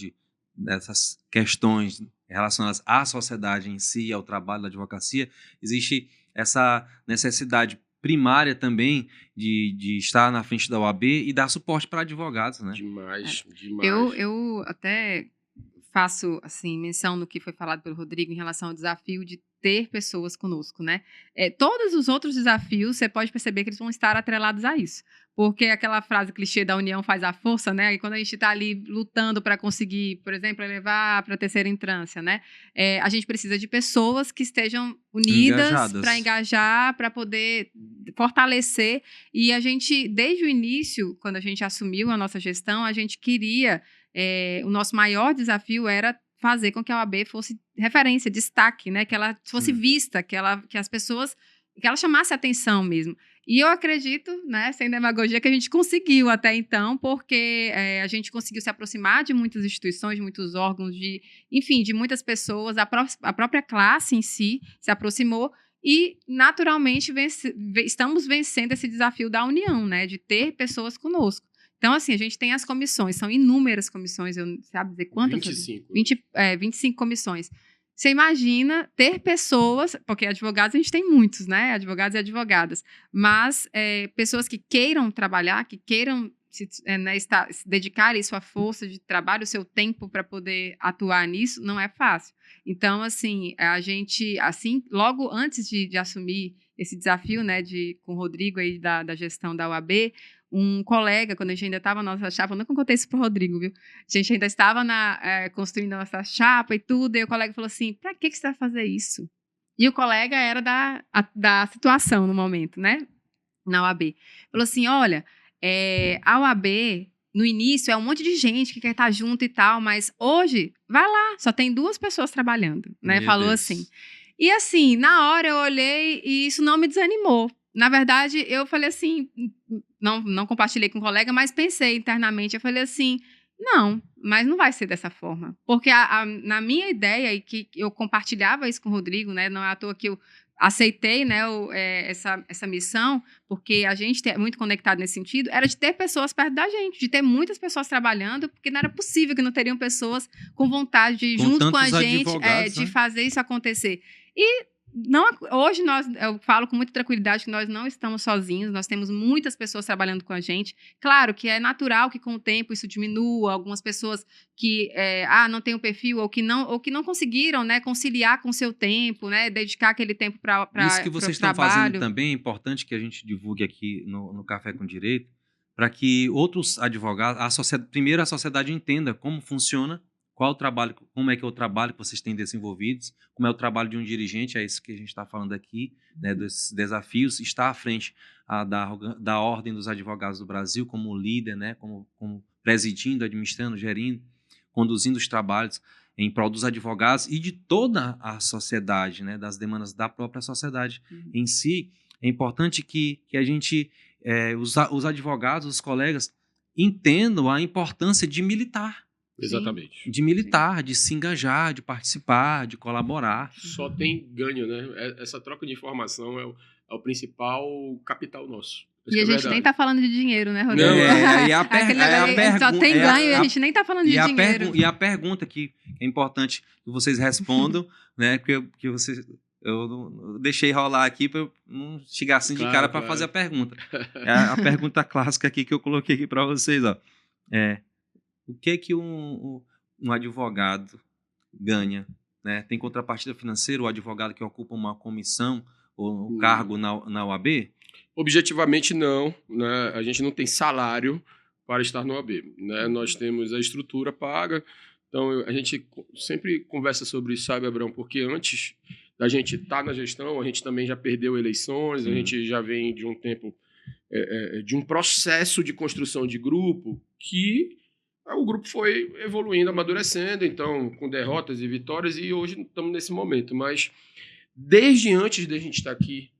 dessas questões relacionadas à sociedade em si, ao trabalho da advocacia, existe essa necessidade primária também de estar na frente da OAB e dar suporte para advogados, né? Demais. Eu até faço assim, menção no que foi falado pelo Rodrigo em relação ao desafio de ter pessoas conosco, né? Todos os outros desafios, você pode perceber que eles vão estar atrelados a isso. Porque aquela frase clichê da união faz a força, né? E quando a gente está ali lutando para conseguir, por exemplo, levar para a terceira instância, né? A gente precisa de pessoas que estejam unidas para engajar, para poder fortalecer. E a gente, desde o início, quando a gente assumiu a nossa gestão, a gente queria... o nosso maior desafio era fazer com que a OAB fosse referência, destaque, né? Que ela fosse vista, que as pessoas, que ela chamasse atenção mesmo. E eu acredito, né, sem demagogia, que a gente conseguiu até então, porque a gente conseguiu se aproximar de muitas instituições, de muitos órgãos, enfim, de muitas pessoas, a própria classe em si se aproximou e, naturalmente, estamos vencendo esse desafio da união, né, de ter pessoas conosco. Então, assim, a gente tem as comissões, são inúmeras comissões, sabe dizer quantas? 25. 25 comissões. Você imagina ter pessoas, porque advogados a gente tem muitos, né? Advogados e advogadas, mas pessoas que queiram trabalhar, que queiram se dedicar a sua força de trabalho, o seu tempo para poder atuar nisso, não é fácil. Então, assim, a gente, assim, logo antes de assumir esse desafio, né, com o Rodrigo aí da gestão da UAB, um colega, quando a gente ainda estava na nossa chapa, eu nunca contei isso pro Rodrigo, viu? A gente ainda estava construindo a nossa chapa e tudo, e o colega falou assim, pra que você vai fazer isso? E o colega era da situação no momento, né? Na UAB. Falou assim, olha, a UAB, no início, é um monte de gente que quer estar junto e tal, mas hoje, vai lá, só tem 2 pessoas trabalhando, né? Falou Deus. Assim. E assim, na hora eu olhei e isso não me desanimou. Na verdade, eu falei assim, não compartilhei com o colega, mas pensei internamente, eu falei assim, não, mas não vai ser dessa forma. Porque na minha ideia, e que eu compartilhava isso com o Rodrigo, né, não é à toa que eu aceitei, né, essa missão, porque a gente é muito conectado nesse sentido, era de ter pessoas perto da gente, de ter muitas pessoas trabalhando, porque não era possível que não teriam pessoas com vontade de, junto com a gente, de fazer isso acontecer. E hoje eu falo com muita tranquilidade que nós não estamos sozinhos, nós temos muitas pessoas trabalhando com a gente. Claro que é natural que com o tempo isso diminua, algumas pessoas que não têm o perfil ou que não conseguiram, né, conciliar com o seu tempo, né, dedicar aquele tempo para o trabalho. Isso que vocês estão fazendo também é importante que a gente divulgue aqui no Café com Direito, para que outros advogados, primeiro a sociedade entenda como funciona, qual o trabalho, como é que é o trabalho que vocês têm desenvolvidos, como é o trabalho de um dirigente, é isso que a gente está falando aqui, né, desses desafios, está à frente da Ordem dos Advogados do Brasil como líder, né, como presidindo, administrando, gerindo, conduzindo os trabalhos em prol dos advogados e de toda a sociedade, né, das demandas da própria sociedade em si. É importante que a gente, os advogados, os colegas, entendam a importância de militar. Exatamente. De militar, de se engajar, de participar, de colaborar. Só tem ganho, né? Essa troca de informação é o principal capital nosso. E a gente nem tá falando de dinheiro, né, Rodrigo? Só tem ganho e a gente nem tá falando de dinheiro. E a pergunta que é importante que vocês respondam, né? Porque eu deixei rolar aqui para eu não chegar assim de cara para fazer a pergunta. A pergunta clássica aqui que eu coloquei aqui para vocês, ó. O que um advogado ganha né? Tem contrapartida financeira, o advogado que ocupa uma comissão ou um cargo na OAB? Objetivamente, não. Né? A gente não tem salário para estar no OAB. Né? Nós temos a estrutura paga. Então, a gente sempre conversa sobre isso, sabe, Abrão? Porque antes da gente estar na gestão, a gente também já perdeu eleições, a gente já vem de um tempo, de um processo de construção de grupo que o grupo foi evoluindo, amadurecendo, então, com derrotas e vitórias, e hoje estamos nesse momento. Mas, desde antes da gente estar aqui,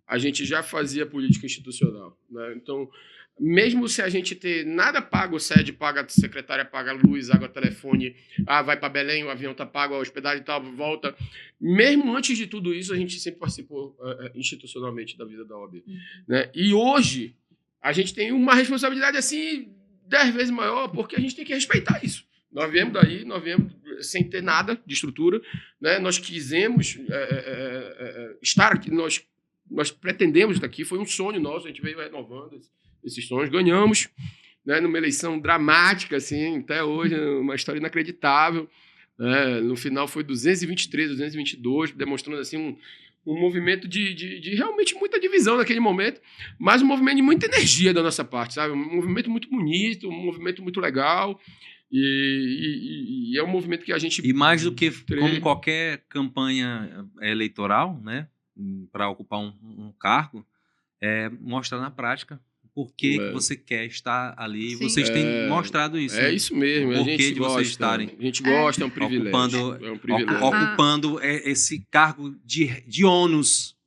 a gente já fazia política institucional. Né? Então, mesmo se a gente ter nada pago, sede paga, secretária paga, luz, água, telefone, vai para Belém, o avião tá pago, a hospedagem e tal, volta. Mesmo antes de tudo isso, a gente sempre participou institucionalmente da vida da OAB. Né? E hoje, a gente tem uma responsabilidade assim 10 vezes maior, porque a gente tem que respeitar isso. Nós viemos daí, nós viemos sem ter nada de estrutura, né? Nós quisemos estar aqui, nós pretendemos estar aqui, foi um sonho nosso, a gente veio renovando esses sonhos, ganhamos, né, numa eleição dramática, assim, até hoje, uma história inacreditável, né? No final foi 223, 222, demonstrando assim, um movimento de realmente muita divisão naquele momento, mas um movimento de muita energia da nossa parte, sabe? Um movimento muito bonito, um movimento muito legal, e é um movimento que a gente... E mais do que como qualquer campanha eleitoral, né, para ocupar um cargo, mostrar na prática por que você quer estar ali. Sim. Vocês têm mostrado isso. É isso mesmo. Por que de vocês estarem. A gente gosta, é um privilégio. Ocupando esse cargo de ônus.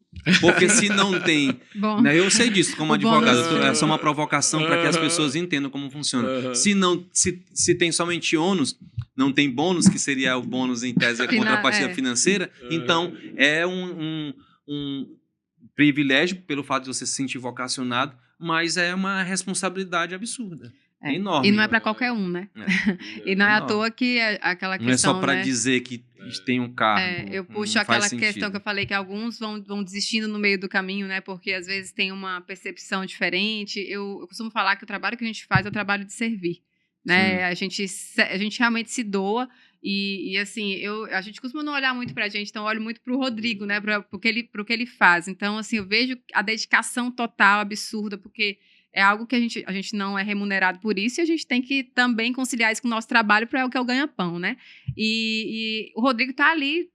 Porque se não tem... Né, eu sei disso como advogado. Essa é uma provocação para que as pessoas entendam como funciona. Se tem somente ônus, não tem bônus, que seria o bônus em tese da contrapartida financeira, então é um privilégio pelo fato de você se sentir vocacionado, mas é uma responsabilidade absurda. É enorme. E não é para qualquer um, né? E não é à toa que aquela questão... Não é só para dizer que tem um cargo. Eu puxo aquela questão que eu falei, que alguns vão desistindo no meio do caminho, né? Porque às vezes tem uma percepção diferente. Eu costumo falar que o trabalho que a gente faz é o trabalho de servir. Né? A gente realmente se doa. E assim, a gente costuma não olhar muito pra gente, então eu olho muito pro Rodrigo, né, pro que ele faz. Então, assim, eu vejo a dedicação total, absurda, porque é algo que a gente não é remunerado por isso, e a gente tem que também conciliar isso com o nosso trabalho para o que é o ganha-pão, né? E o Rodrigo tá ali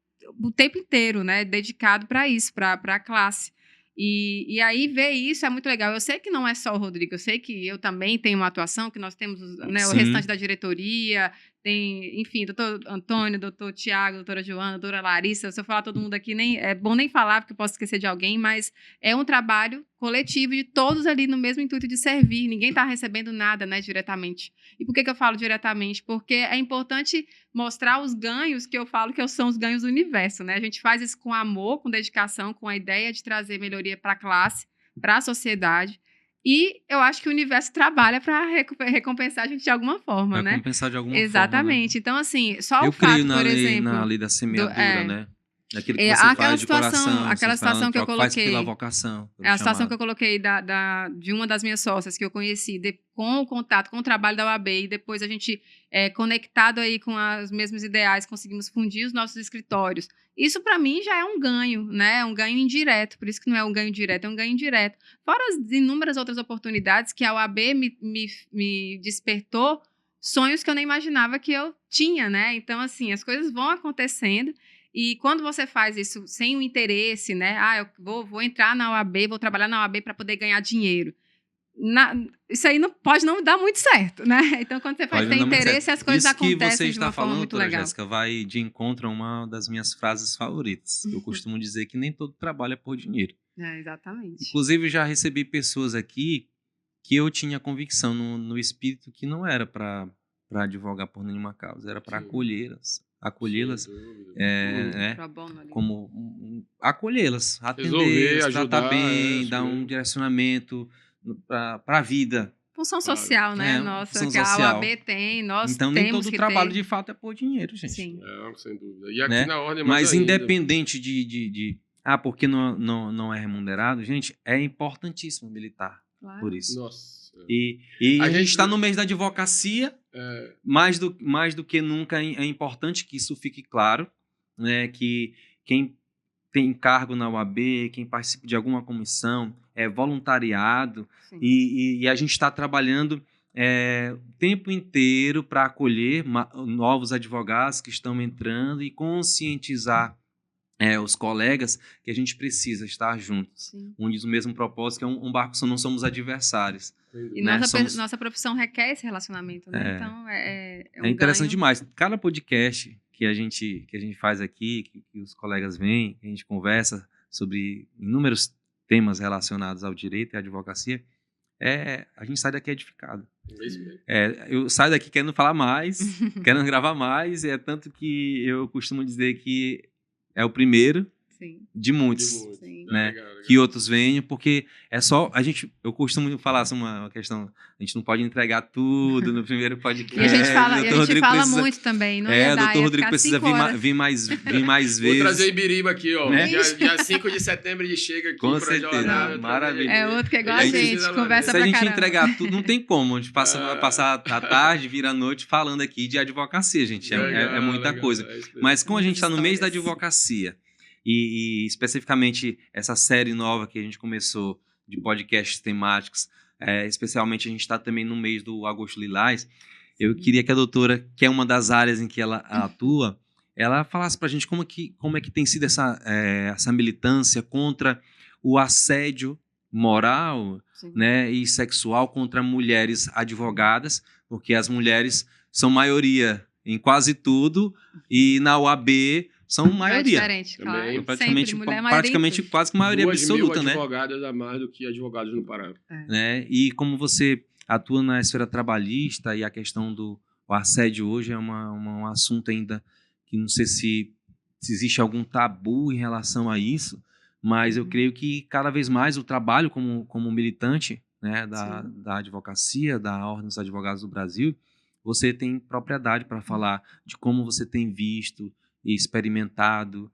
o tempo inteiro, né, dedicado para isso, para a classe. E aí ver isso é muito legal. Eu sei que não é só o Rodrigo, eu sei que eu também tenho uma atuação, que nós temos, né, o restante da diretoria, tem, enfim, doutor Antônio, doutor Tiago, doutora Joana, doutora Larissa. Se eu falar todo mundo aqui, é bom nem falar, porque eu posso esquecer de alguém, mas é um trabalho coletivo de todos ali no mesmo intuito de servir. Ninguém está recebendo nada, né, diretamente. E por que eu falo diretamente? Porque é importante mostrar os ganhos, que eu falo que são os ganhos do universo, né? A gente faz isso com amor, com dedicação, com a ideia de trazer melhoria para a classe, para a sociedade. E eu acho que o universo trabalha para recompensar a gente de alguma forma, né? Recompensar de alguma Exatamente. forma, né? Então, assim, só eu o fato, creio por exemplo... na lei da semeadura, né? Daquilo que você faz de coração. Aquela situação que eu coloquei... Faz pela vocação. A situação que eu coloquei de uma das minhas sócias que eu conheci com o contato, com o trabalho da UAB, e depois a gente, conectado aí com os mesmos ideais, conseguimos fundir os nossos escritórios. Isso, para mim, já é um ganho, né? Um ganho indireto. Por isso que não é um ganho direto, é um ganho indireto. Fora as inúmeras outras oportunidades que a UAB me despertou, sonhos que eu nem imaginava que eu tinha, né? Então, assim, as coisas vão acontecendo. E quando você faz isso sem o interesse, né? Eu vou entrar na OAB, vou trabalhar na OAB para poder ganhar dinheiro. Isso aí pode não dar muito certo, né? Então, quando você faz sem interesse, as coisas acontecem de uma forma muito legal. Jéssica, vai de encontro a uma das minhas frases favoritas. Eu costumo dizer que nem todo trabalho é por dinheiro. Exatamente. Inclusive, já recebi pessoas aqui que eu tinha convicção no espírito que não era para advogar por nenhuma causa, era para acolhê-las, como acolhê-las, atender, tratar bem, dar um direcionamento para a vida. Função social, né? Nossa, função que social. A OAB tem, nós então, temos nem todo que trabalho ter. de fato é por dinheiro, gente. Sim. Sem dúvida. E aqui né? na ordem mas ainda. Independente de porque não é remunerado, gente, é importantíssimo militar por isso. Nossa. E a gente está no mês da advocacia, mais do que nunca é importante que isso fique claro, né, que quem tem cargo na UAB, quem participa de alguma comissão, voluntariado, e a gente está trabalhando o tempo inteiro para acolher novos advogados que estão entrando e conscientizar os colegas que a gente precisa estar juntos. Unidos no mesmo propósito, que é um barco só, não somos adversários. E né? nossa profissão requer esse relacionamento, né? Então, é interessante ganho. demais. Cada podcast que a gente faz aqui, que os colegas vêm, que a gente conversa sobre inúmeros temas relacionados ao direito e à advocacia, a gente sai daqui edificado. Eu saio daqui querendo falar mais, querendo gravar mais, tanto que eu costumo dizer que é o primeiro de muitos, né? Legal. Que outros venham, porque eu costumo falar assim, uma questão, a gente não pode entregar tudo no primeiro podcast. E a gente fala muito também, não é? O doutor Rodrigo precisa vir mais vezes. Vou trazer Ibiriba aqui, ó. Né? Dia 5 de setembro ele chega aqui. Com certeza, maravilha. É outro que é igual a gente, conversa pra caramba. Se a gente entregar tudo, não tem como, a gente passar a tarde, vira a noite falando aqui de advocacia, gente, é muita coisa. Mas como a gente está no mês da advocacia, e especificamente essa série nova que a gente começou de podcasts temáticos, especialmente a gente está também no mês do Agosto Lilás, eu queria que a doutora, que é uma das áreas em que ela atua, ela falasse para a gente como é que tem sido essa militância contra o assédio moral, né, e sexual contra mulheres advogadas, porque as mulheres são maioria em quase tudo, e na UAB são maioria. É diferente, claro. Praticamente quase que maioria absoluta, né? 2.000 advogadas a mais do que advogados no Pará. Né? E como você atua na esfera trabalhista e a questão do assédio hoje é um assunto ainda que não sei se existe algum tabu em relação a isso, mas eu creio que cada vez mais o trabalho como militante, né, da advocacia, da Ordem dos Advogados do Brasil, você tem propriedade para falar de como você tem visto e experimentado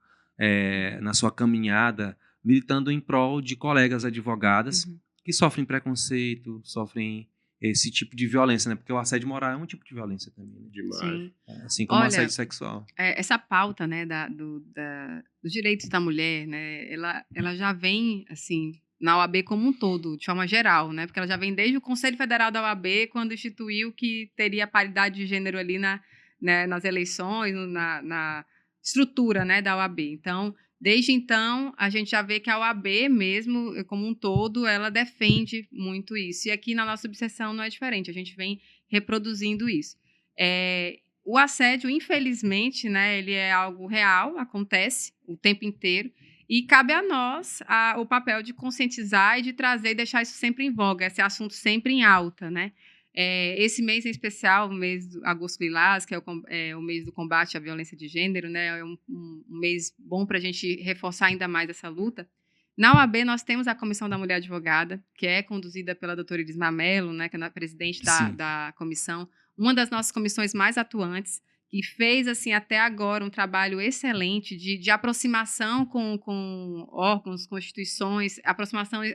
na sua caminhada, militando em prol de colegas advogadas que sofrem preconceito, sofrem esse tipo de violência, né? Porque o assédio moral é um tipo de violência também, né? Demais. Assim como o assédio sexual. Essa pauta, né, dos direitos da mulher, né, ela já vem, assim, na OAB como um todo, de forma geral, né? Porque ela já vem desde o Conselho Federal da OAB, quando instituiu que teria paridade de gênero ali nas eleições, na estrutura, né, da OAB. Então, desde então, a gente já vê que a OAB mesmo, como um todo, ela defende muito isso. E aqui na nossa subseção não é diferente, a gente vem reproduzindo isso. O assédio, infelizmente, né, ele é algo real, acontece o tempo inteiro, e cabe a nós o papel de conscientizar e de trazer e deixar isso sempre em voga, esse assunto sempre em alta, né? Esse mês em especial, o mês do Agosto Lilás, que é o mês do combate à violência de gênero, né? É um mês bom para a gente reforçar ainda mais essa luta. Na OAB, nós temos a Comissão da Mulher Advogada, que é conduzida pela doutora Irisma Mello, né, que é a presidente da comissão, uma das nossas comissões mais atuantes, que fez, assim, até agora um trabalho excelente de aproximação com órgãos, com instituições,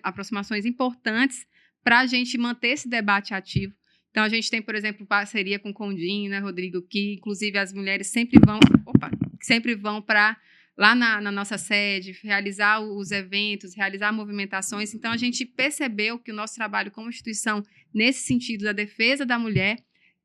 aproximações importantes para a gente manter esse debate ativo. Então, a gente tem, por exemplo, parceria com o Condinho, né, Rodrigo, que, inclusive, as mulheres sempre vão para lá na nossa sede, realizar os eventos, realizar movimentações. Então, a gente percebeu que o nosso trabalho como instituição, nesse sentido da defesa da mulher,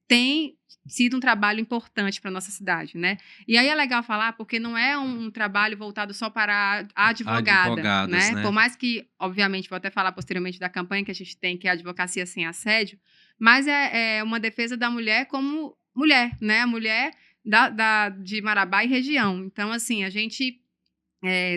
tem sido um trabalho importante para a nossa cidade, né? E aí é legal falar, porque não é um trabalho voltado só para a advogada, né? Por mais que, obviamente, vou até falar posteriormente da campanha que a gente tem, que é a Advocacia Sem Assédio, mas é uma defesa da mulher como mulher, né? A mulher de Marabá e região. Então, assim, a gente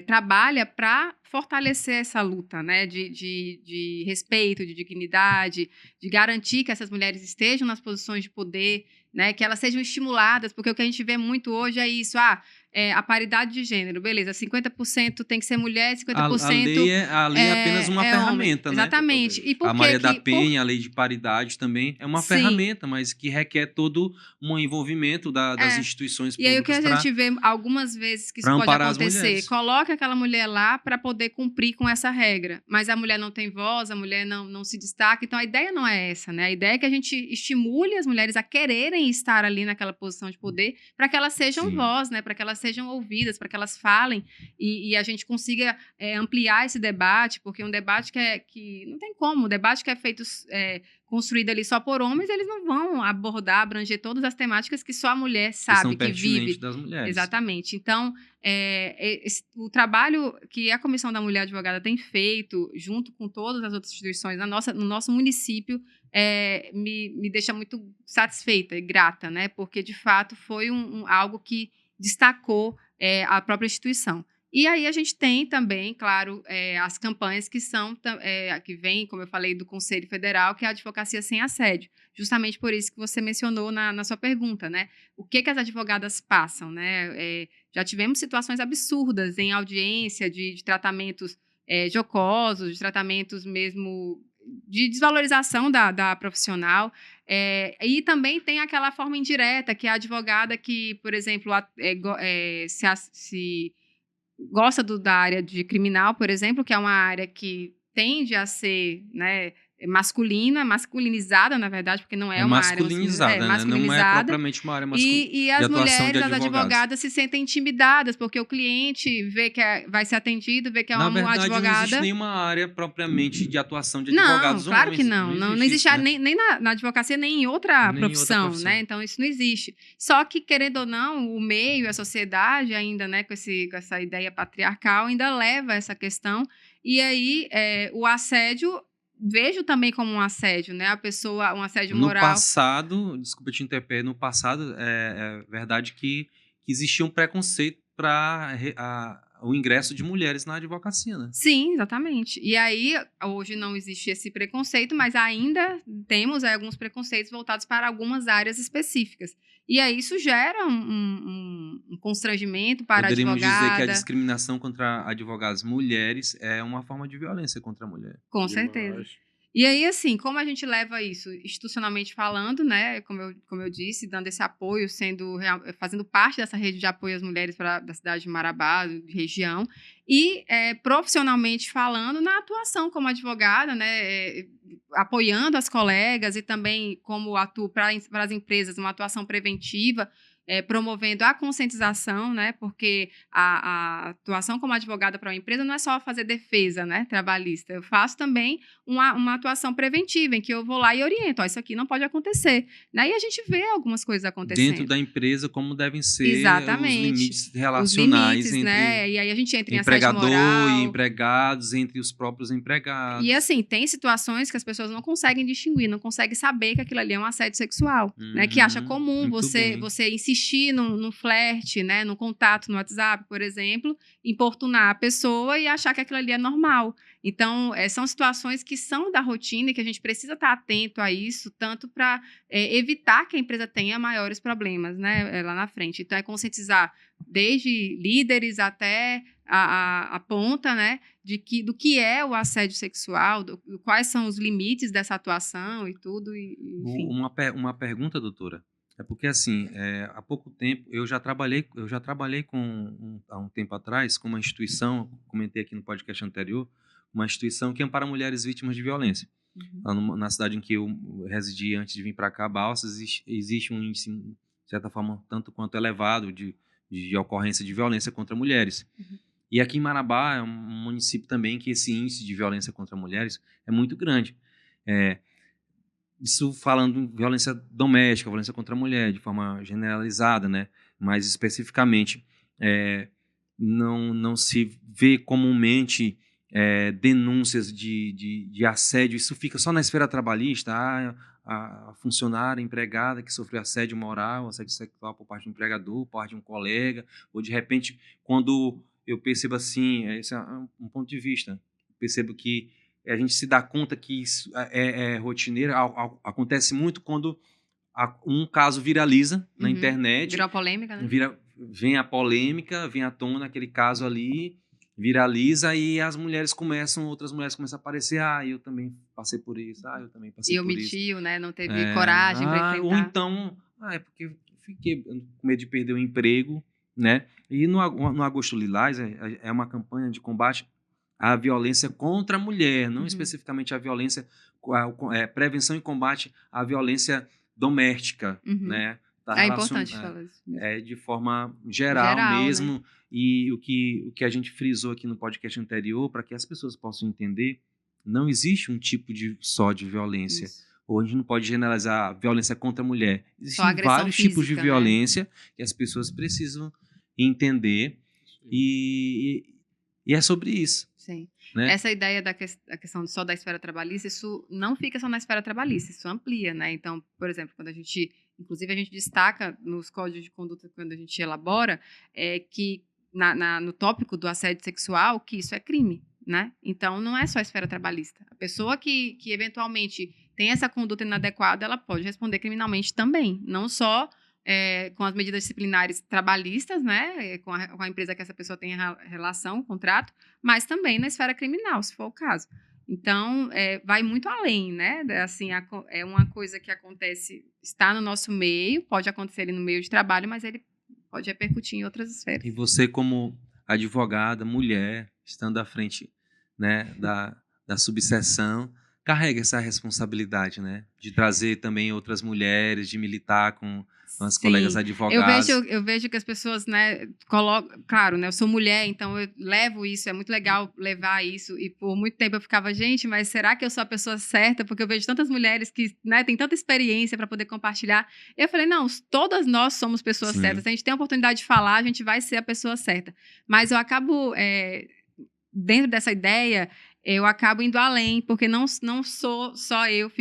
trabalha para fortalecer essa luta, né, de respeito, de dignidade, de garantir que essas mulheres estejam nas posições de poder, né, que elas sejam estimuladas, porque o que a gente vê muito hoje é isso, a paridade de gênero, beleza, 50% tem que ser mulher, 50%... A lei é apenas uma ferramenta, homem. Né? Exatamente. E por a Maria da Penha, a lei de paridade também é uma ferramenta, mas que requer todo um envolvimento das instituições públicas. E aí o que a gente vê algumas vezes que isso pode acontecer, coloca aquela mulher lá para poder cumprir com essa regra, mas a mulher não tem voz, a mulher não se destaca, então a ideia não é essa, né? A ideia é que a gente estimule as mulheres a quererem estar ali naquela posição de poder para que elas sejam voz, né? Para que elas sejam ouvidas, para que elas falem e a gente consiga ampliar esse debate, porque um debate que não tem como, o debate que é feito, construído ali só por homens, eles não vão abranger todas as temáticas que só a mulher sabe, que vive. Das mulheres. Exatamente. Então, o trabalho que a Comissão da Mulher Advogada tem feito, junto com todas as outras instituições no nosso município, me deixa muito satisfeita e grata, né? Porque, de fato, foi algo que destacou a própria instituição. E aí a gente tem também, claro, as campanhas que vêm, como eu falei, do Conselho Federal, que é a Advocacia Sem Assédio. Justamente por isso que você mencionou na sua pergunta, né? O que as advogadas passam, né? Já tivemos situações absurdas em audiência de tratamentos jocosos, de tratamentos mesmo de desvalorização da profissional. E também tem aquela forma indireta, que é a advogada que, por exemplo, se gosta da área de criminal, por exemplo, que é uma área que tende a ser, né, masculinizada, na verdade, porque não é uma área masculinizada, né? Não é propriamente uma área e as mulheres, as advogadas, se sentem intimidadas, porque o cliente vê que vai ser atendido, vê que é uma advogada. Na verdade, não existe nenhuma área propriamente de atuação de advogados homens. Não, claro que não. Não existe isso, né? nem na advocacia, nem em outra profissão, né? Então, isso não existe. Só que, querendo ou não, o meio, a sociedade ainda, né, com essa ideia patriarcal, ainda leva essa questão. E aí, o assédio, vejo também como um assédio, né? Um assédio moral. No passado, desculpa te interromper, no passado é verdade que existia um preconceito para o ingresso de mulheres na advocacia, né? Sim, exatamente. E aí, hoje não existe esse preconceito, mas ainda temos alguns preconceitos voltados para algumas áreas específicas. E aí isso gera um constrangimento para a advogada. Poderíamos dizer que a discriminação contra advogadas mulheres é uma forma de violência contra a mulher. Com certeza. E aí, assim, como a gente leva isso institucionalmente falando, né, como eu disse, dando esse apoio, fazendo parte dessa rede de apoio às mulheres da cidade de Marabá, de região, e profissionalmente falando na atuação como advogada, né, apoiando as colegas e também como atuo para as empresas, uma atuação preventiva, promovendo a conscientização, né? Porque a atuação como advogada para uma empresa não é só fazer defesa, né, trabalhista. Eu faço também uma atuação preventiva, em que eu vou lá e oriento. Isso aqui não pode acontecer. Né? E a gente vê algumas coisas acontecendo. Dentro da empresa, como devem ser Exatamente. Os limites relacionais entre né? E aí a gente entra em assédio moral. Empregador e empregados, entre os próprios empregados. E assim, tem situações que as pessoas não conseguem distinguir, não conseguem saber que aquilo ali é um assédio sexual. Né? Que acha comum você insistir no flerte, né, no contato no WhatsApp, por exemplo, importunar a pessoa e achar que aquilo ali é normal. Então, são situações que são da rotina e que a gente precisa estar atento a isso, tanto para evitar que a empresa tenha maiores problemas, né, lá na frente. Então, conscientizar desde líderes até a ponta, né, do que é o assédio sexual, quais são os limites dessa atuação e tudo, enfim. Uma pergunta, doutora. É porque, assim, há pouco tempo, eu já trabalhei há um tempo atrás com uma instituição, comentei aqui no podcast anterior, uma instituição que ampara mulheres vítimas de violência. Lá na cidade em que eu residi antes de vir para cá, Balsas, existe um índice, de certa forma, tanto quanto elevado de ocorrência de violência contra mulheres. E aqui em Marabá é um município também que esse índice de violência contra mulheres é muito grande. Isso falando de violência doméstica, violência contra a mulher, de forma generalizada, né? Mais especificamente, não se vê comumente denúncias de assédio. Isso fica só na esfera trabalhista. A funcionária, a empregada que sofreu assédio moral, assédio sexual por parte do empregador, por parte de um colega, ou de repente, quando eu percebo assim, esse é um ponto de vista, percebo que a gente se dá conta que isso é rotineiro, acontece muito quando um caso viraliza na internet. Virou polêmica, né? Vem a polêmica, vem à tona aquele caso ali, viraliza e outras mulheres começam a aparecer. Eu também passei por isso, eu também passei por isso. E omitiu, né? Não teve coragem para enfrentar. Ou então, é porque eu fiquei com medo de perder o emprego, né? E no Agosto Lilás é uma campanha de combate à violência contra a mulher, não especificamente a violência, prevenção e combate à violência doméstica, né? É importante falar isso. De forma geral mesmo. Né? E o que a gente frisou aqui no podcast anterior, para que as pessoas possam entender, não existe um tipo só de violência. Isso. Ou a gente não pode generalizar a violência contra a mulher. Existem vários física, tipos de violência, né? Que as pessoas precisam entender. E é sobre isso. Sim. Né? Essa ideia da questão só da esfera trabalhista, isso não fica só na esfera trabalhista, isso amplia, né? Então, por exemplo, inclusive a gente destaca nos códigos de conduta quando a gente elabora, que no tópico do assédio sexual, que isso é crime, né? Então, não é só a esfera trabalhista. A pessoa que eventualmente tem essa conduta inadequada, ela pode responder criminalmente também, não só com as medidas disciplinares trabalhistas, né, com a empresa que essa pessoa tem relação, contrato, mas também na esfera criminal, se for o caso. Então, vai muito além, né? Assim, é uma coisa que acontece, está no nosso meio, pode acontecer ali no meio de trabalho, mas ele pode repercutir em outras esferas. E você, como advogada, mulher, estando à frente, né, da subseção, carrega essa responsabilidade, né, de trazer também outras mulheres, de militar com as colegas advogadas. Eu vejo que as pessoas, né, colocam... Claro, né, eu sou mulher, então eu levo isso, é muito legal levar isso. E por muito tempo eu ficava, gente, mas será que eu sou a pessoa certa? Porque eu vejo tantas mulheres que, né, têm tanta experiência para poder compartilhar. Eu falei, não, todas nós somos pessoas certas. Se a gente tem a oportunidade de falar, a gente vai ser a pessoa certa. Mas eu acabo, dentro dessa ideia, eu acabo indo além, porque não sou só eu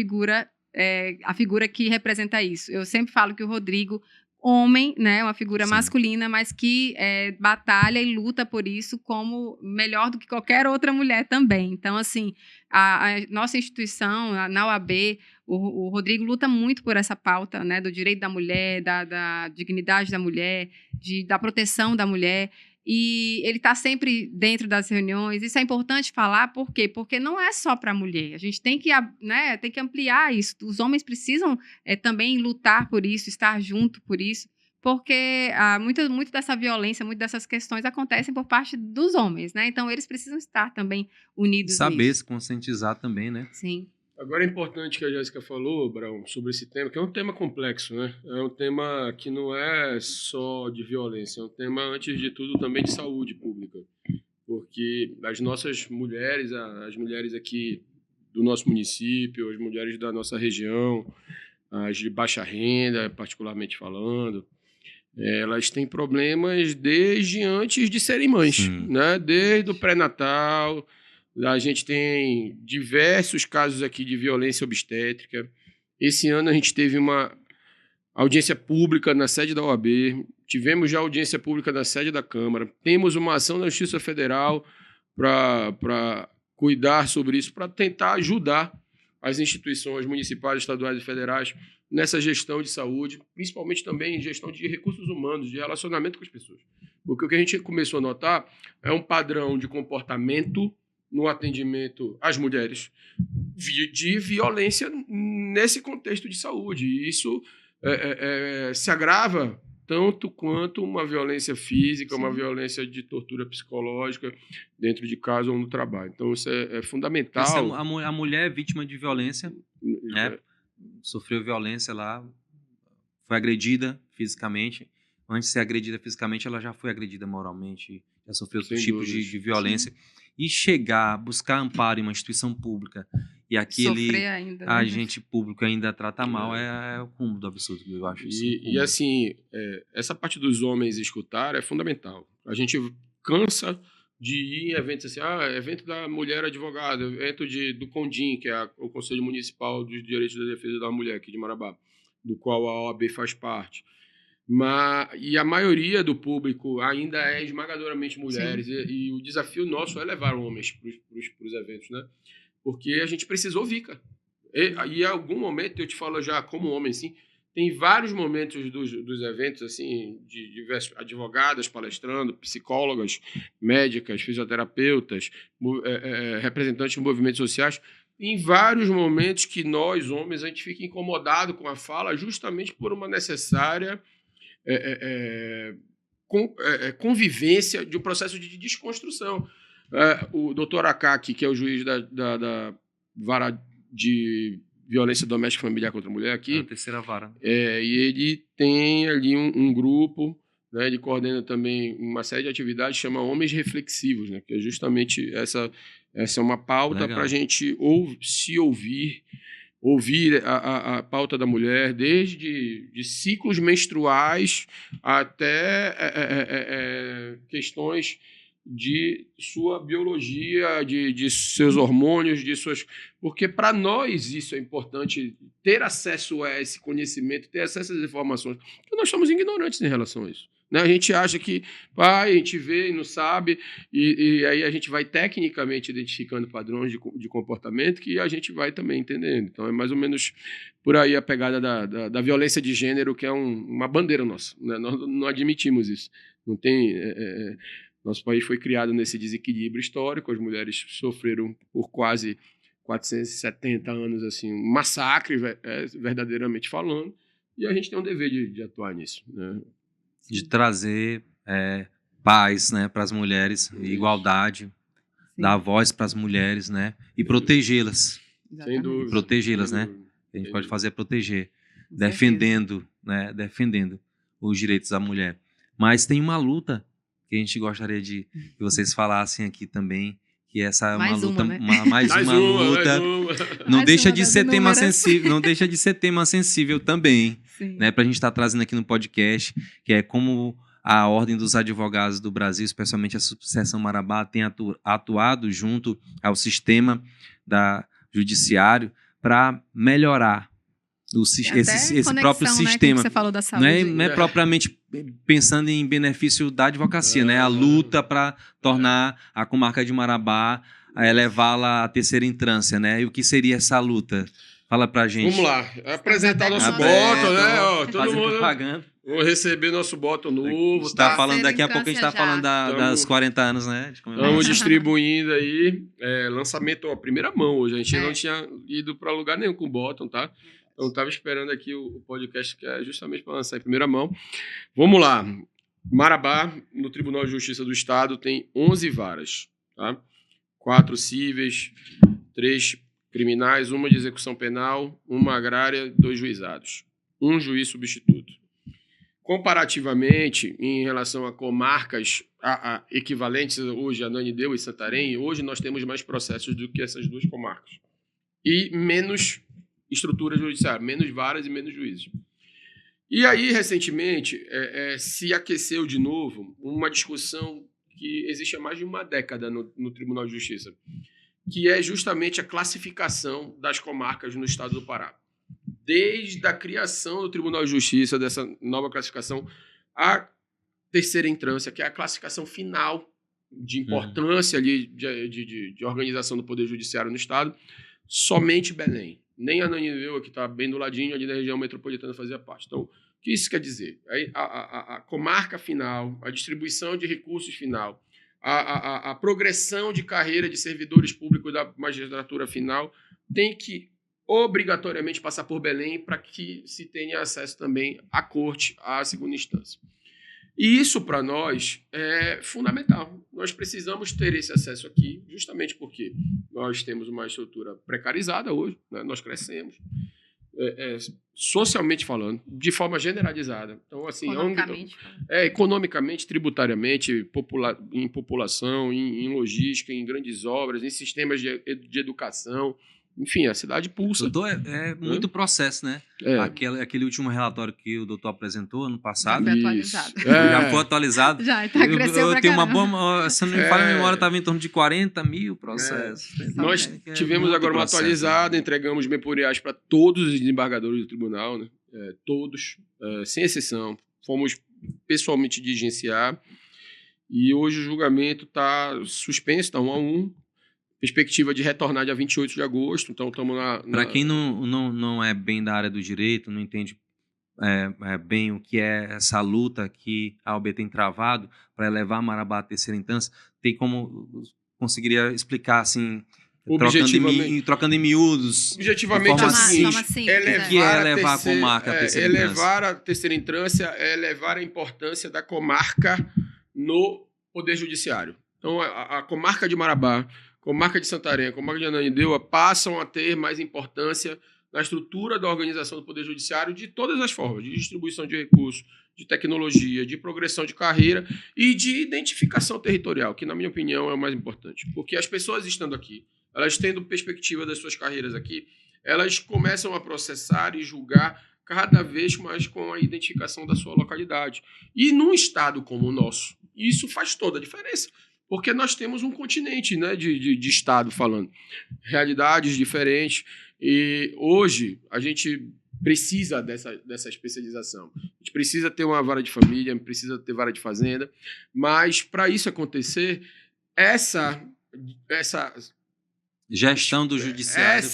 a figura que representa isso. Eu sempre falo que o Rodrigo, homem, né, uma figura masculina, mas que batalha e luta por isso como melhor do que qualquer outra mulher também. Então, assim, a nossa instituição, na OAB, o Rodrigo luta muito por essa pauta, né, do direito da mulher, da dignidade da mulher, da proteção da mulher. E ele está sempre dentro das reuniões. Isso é importante falar, por quê? Porque não é só para a mulher. A gente tem que ampliar isso. Os homens precisam também lutar por isso, estar junto por isso, porque muito dessa violência, muito dessas questões acontecem por parte dos homens, né? Então, eles precisam estar também unidos nisso. Saber se conscientizar também, né? Sim. Agora é importante que a Jéssica falou, Abraão, sobre esse tema, que é um tema complexo, né? É um tema que não é só de violência, é um tema, antes de tudo, também de saúde pública. Porque as nossas mulheres, as mulheres aqui do nosso município, as mulheres da nossa região, as de baixa renda, particularmente falando, elas têm problemas desde antes de serem mães, né? Desde o pré-natal. A gente tem diversos casos aqui de violência obstétrica. Esse ano a gente teve uma audiência pública na sede da OAB, tivemos já audiência pública na sede da Câmara, temos uma ação na Justiça Federal para cuidar sobre isso, para tentar ajudar as instituições municipais, estaduais e federais nessa gestão de saúde, principalmente também em gestão de recursos humanos, de relacionamento com as pessoas. Porque o que a gente começou a notar é um padrão de comportamento no atendimento às mulheres de violência nesse contexto de saúde. E isso se agrava tanto quanto uma violência física, uma violência de tortura psicológica dentro de casa ou no trabalho. Então, isso é fundamental. A mulher vítima de violência, né, sofreu violência lá, foi agredida fisicamente. Antes de ser agredida fisicamente, ela já foi agredida moralmente, já sofreu outros tipos de violência. E buscar amparo em uma instituição pública e aquele agente público ainda trata mal é o cúmulo do absurdo, eu acho. E assim, essa parte dos homens escutar é fundamental. A gente cansa de ir em eventos assim, evento da mulher advogada, evento do CONDIM, que é o Conselho Municipal dos Direitos da Defesa da Mulher aqui de Marabá, do qual a OAB faz parte. E a maioria do público ainda é esmagadoramente mulheres, e o desafio nosso é levar homens para os eventos, né? Porque a gente precisa ouvir, cara. E em algum momento, eu te falo já como homem, assim, tem vários momentos dos eventos, assim, de diversos advogadas palestrando, psicólogas, médicas, fisioterapeutas, representantes de movimentos sociais, em vários momentos que nós, homens, a gente fica incomodado com a fala justamente por uma necessária convivência de um processo de desconstrução. O doutor Akaki, que é o juiz da vara de violência doméstica familiar contra a mulher aqui. A terceira vara. E ele tem ali um grupo, né? Ele coordena também uma série de atividades que chama Homens Reflexivos, né? Que é justamente essa é uma pauta para a gente ouvir a pauta da mulher, desde de ciclos menstruais até questões de sua biologia, de seus hormônios, porque para nós isso é importante, ter acesso a esse conhecimento, ter acesso às informações, porque nós somos ignorantes em relação a isso. Né? A gente acha que a gente vê e não sabe, e aí a gente vai tecnicamente identificando padrões de comportamento que a gente vai também entendendo. Então é mais ou menos por aí a pegada da violência de gênero, que é uma bandeira nossa. Né? Nós não admitimos isso. Não tem... Nosso país foi criado nesse desequilíbrio histórico, as mulheres sofreram por quase 470 anos assim, um massacre, verdadeiramente falando, e a gente tem um dever de atuar nisso. Né? De trazer paz, né, para as mulheres, igualdade, dar voz para as mulheres, né, e protegê-las. Sem dúvida. Protegê-las, né? A gente pode fazer proteger, defendendo os direitos da mulher. Mas tem uma luta que a gente gostaria que vocês falassem aqui também, que essa é uma luta, né? mais uma luta. Não deixa de ser tema sensível, não deixa de ser tema sensível também, né? Para a gente estar trazendo aqui no podcast, que é como a Ordem dos Advogados do Brasil, especialmente a Subseção Marabá, tem atuado junto ao sistema judiciário para melhorar esse próprio sistema. Né, que você falou da saúde. Não é propriamente pensando em benefício da advocacia, né? A luta para tornar a comarca de Marabá, levá-la à terceira instância, né? E o que seria essa luta? Fala pra gente. Vamos lá, apresentar nosso bóton, né? Ó, todo mundo propaganda. Vou receber nosso bóton novo. Está falando, daqui a pouco a gente está falando das 40 anos, né? Estamos distribuindo aí, lançamento à primeira mão hoje. A gente não tinha ido para lugar nenhum com o bóton, tá? Então, estava esperando aqui o podcast, que é justamente para lançar em primeira mão. Vamos lá. Marabá, no Tribunal de Justiça do Estado, tem 11 varas. Tá? 4 cíveis, 3 criminais, 1 de execução penal, 1 agrária, 2 juizados. 1 juiz substituto. Comparativamente, em relação a comarcas equivalentes hoje a Ananindeua e Santarém, hoje nós temos mais processos do que essas 2 comarcas. E menos estrutura judiciária, menos varas e menos juízes. E aí, recentemente, se aqueceu de novo uma discussão que existe há mais de uma década no Tribunal de Justiça, que é justamente a classificação das comarcas no estado do Pará. Desde a criação do Tribunal de Justiça, dessa nova classificação, a terceira instância, que é a classificação final de importância ali, de organização do Poder Judiciário no estado, somente Belém. Nem a Ananindeua, que está bem do ladinho ali da região metropolitana, fazia parte. Então, o que isso quer dizer? A comarca final, a distribuição de recursos final, a progressão de carreira de servidores públicos da magistratura final tem que obrigatoriamente passar por Belém para que se tenha acesso também à corte, à segunda instância. E isso, para nós, é fundamental. Nós precisamos ter esse acesso aqui, justamente porque nós temos uma estrutura precarizada hoje, né? Nós crescemos, socialmente falando, de forma generalizada. Então, assim, economicamente, tributariamente, em população, em logística, em grandes obras, em sistemas de educação. Enfim, a cidade pulsa. Doutor, é muito processo, né? Aquele último relatório que o doutor apresentou ano passado. Já foi atualizado. Já foi atualizado. Já, cresceu eu tenho uma boa... Se não me falha a memória, estava em torno de 40 mil processos. Nós tivemos agora uma atualizada, entregamos memoriais para todos os desembargadores do tribunal, né? Todos, sem exceção. Fomos pessoalmente diligenciar. E hoje o julgamento está suspenso, está 1-1. Perspectiva de retornar dia 28 de agosto, então estamos Para quem não é bem da área do direito, não entende bem o que é essa luta que a OAB tem travado para elevar Marabá à terceira instância, tem como... Conseguiria explicar, assim, trocando em miúdos? Objetivamente, assim, o que é elevar a comarca à terceira instância? Elevar a terceira instância é elevar a importância da comarca no Poder Judiciário. Então, a comarca de Marabá, comarca de Santarém, comarca de Ananindeua passam a ter mais importância na estrutura da organização do Poder Judiciário de todas as formas, de distribuição de recursos, de tecnologia, de progressão de carreira e de identificação territorial, que, na minha opinião, é o mais importante. Porque as pessoas estando aqui, elas tendo perspectiva das suas carreiras aqui, elas começam a processar e julgar cada vez mais com a identificação da sua localidade. E num estado como o nosso, isso faz toda a diferença, porque nós temos um continente, né, de estado falando, realidades diferentes, e hoje a gente precisa dessa especialização. A gente precisa ter uma vara de família, precisa ter vara de fazenda, mas para isso acontecer, essa gestão do judiciário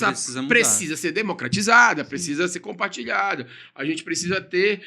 precisa ser democratizada, precisa ser compartilhada. A gente precisa ter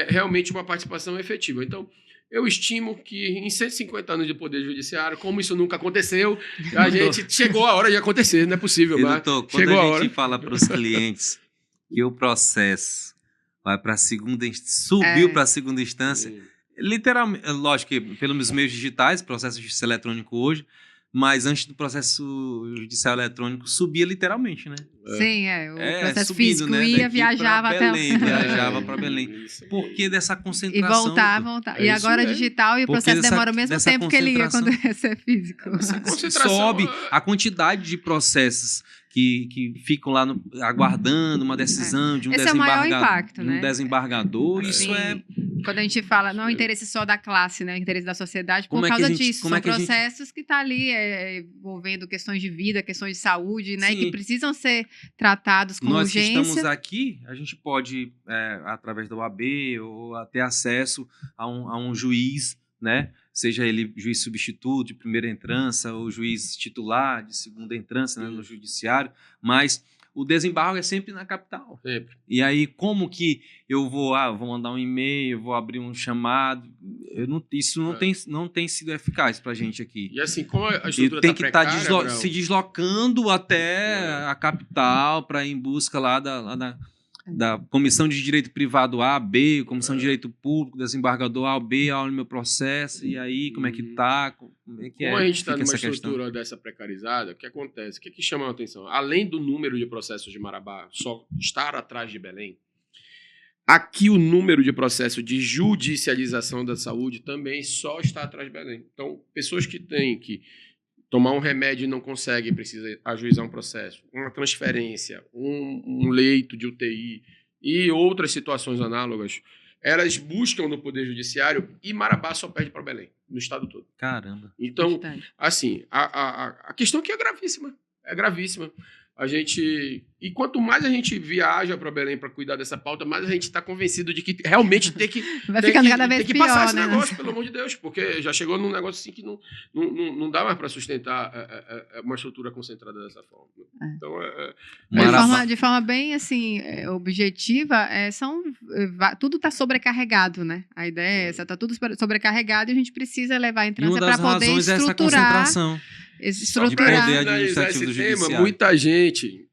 realmente uma participação efetiva. Então, eu estimo que em 150 anos de Poder Judiciário, como isso nunca aconteceu, a gente chegou a hora de acontecer, não é possível. E, doutor, quando a gente fala para os clientes que o processo vai para a segunda instância, subiu para a segunda instância, literalmente, lógico que pelos meios digitais, processo de justiça eletrônico hoje, mas antes do processo judicial eletrônico, subia literalmente, né? Sim, o processo subindo, físico né? ia, viajava até... Viajava para Belém. Por que dessa concentração? E voltar. E agora digital, e o processo demora o mesmo tempo que ele ia quando ia ser físico. Sobe a quantidade de processos que ficam lá aguardando uma decisão de um desembargador. Esse é o maior impacto, né? Um desenbargador, isso é... Quando a gente fala, não é o interesse só da classe, né? O interesse da sociedade, por causa disso. São processos que estão ali envolvendo questões de vida, questões de saúde, né? Que precisam ser tratados com urgência. Nós que estamos aqui, a gente pode, através da OAB, ou ter acesso a um juiz, né? Seja ele juiz substituto de primeira entrância ou juiz titular de segunda entrância, né, no judiciário, mas o desembargo é sempre na capital. Sempre. E aí, como que eu vou mandar um e-mail, vou abrir um chamado? Isso não tem sido eficaz para a gente aqui. E assim, como a estrutura tem que estar se deslocando até a capital para ir em busca lá da Comissão de Direito Privado A, B, Comissão de Direito Público, desembargador A, B, olha o meu processo, e aí, como é que tá? Como a gente está numa estrutura dessa precarizada, o que acontece? O que chama a atenção? Além do número de processos de Marabá só estar atrás de Belém, aqui o número de processos de judicialização da saúde também só está atrás de Belém. Então, pessoas que têm que tomar um remédio e não conseguem, precisa ajuizar um processo, uma transferência, um leito de UTI e outras situações análogas, elas buscam no Poder Judiciário e Marabá só perde para Belém, no estado todo. Caramba. Então, assim, a questão aqui é gravíssima. É gravíssima. E quanto mais a gente viaja para Belém para cuidar dessa pauta, mais a gente está convencido de que realmente tem que vai ficando cada vez pior, passar esse negócio, pelo amor de Deus, porque já chegou num negócio assim que não dá mais para sustentar uma estrutura concentrada dessa forma. Então, de forma bem assim objetiva, tudo está sobrecarregado, né? A ideia é essa, está tudo sobrecarregado e a gente precisa levar a entrância para poder estruturar. Esse tema, muita gente,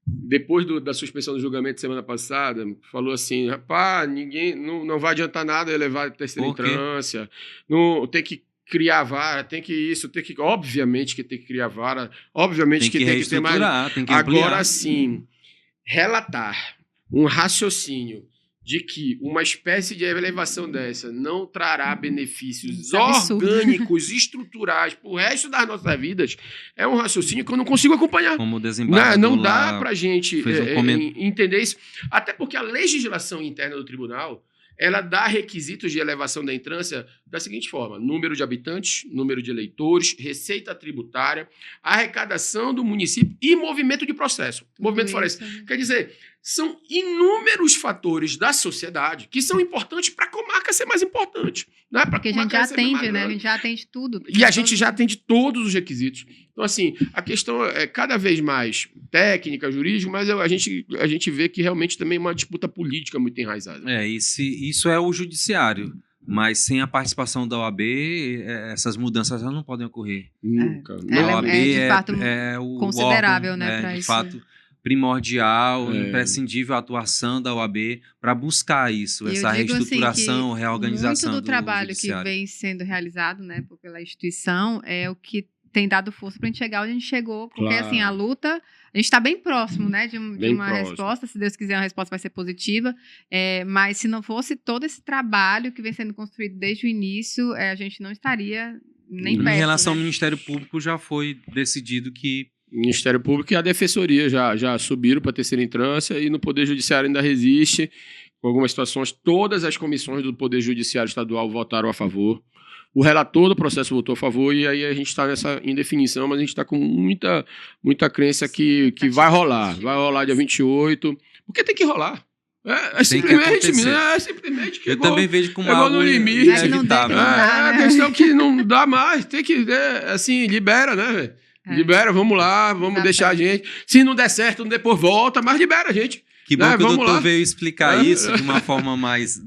depois da suspensão do julgamento semana passada, falou assim, rapaz, ninguém, não vai adiantar nada levar a terceira instância, não, tem que criar vara, obviamente que tem que criar vara, obviamente que tem que ter mais. Agora sim, relatar um raciocínio de que uma espécie de elevação dessa não trará benefícios orgânicos, estruturais para o resto das nossas vidas, é um raciocínio que eu não consigo acompanhar. Como o desembargador não dá para a gente entender isso. Até porque a legislação interna do tribunal, ela dá requisitos de elevação da entrância da seguinte forma: número de habitantes, número de eleitores, receita tributária, arrecadação do município e movimento de processo. Movimento forense. Quer dizer, são inúmeros fatores da sociedade que são importantes para a comarca ser mais importante. Né? Porque a gente já atende, né? A gente já atende tudo. E a gente já atende todos os requisitos. Então, assim, a questão é cada vez mais técnica, jurídica, mas a gente vê que realmente também é uma disputa política muito enraizada. Isso é o judiciário. Mas sem a participação da OAB, essas mudanças não podem ocorrer. Nunca. A OAB de fato o considerável, órgão, né? Para de isso. fato, primordial, imprescindível a atuação da OAB para buscar isso, essa reestruturação, assim, reorganização muito do trabalho judiciário. Que vem sendo realizado, né, pela instituição é o que tem dado força pra gente chegar onde a gente chegou. Porque, Claro. assim, a luta... A gente tá bem próximo, né? De Bem uma próximo. resposta. Se Deus quiser, a resposta vai ser positiva. Mas se não fosse todo esse trabalho que vem sendo construído desde o início, a gente não estaria nem Em perto, Em relação né? ao Ministério Público, já foi decidido que O Ministério Público e a Defensoria já subiram para a terceira instância e no Poder Judiciário ainda resiste. Com algumas situações, todas as comissões do Poder Judiciário Estadual votaram a favor. O relator do processo votou a favor e aí a gente está nessa indefinição, mas a gente está com muita crença que vai rolar. Vai rolar dia 28, porque tem que rolar. Tem que acontecer. Simplesmente que eu também vejo como chegou algo no limite. É que não dá, inevitável. que não dá. A questão que não dá mais, tem que, assim, libera, né, velho? Libera, vamos lá, vamos deixar a gente. Se não der certo, depois volta, mas libera a gente. Que bom que o vamos doutor lá. veio explicar isso de uma forma mais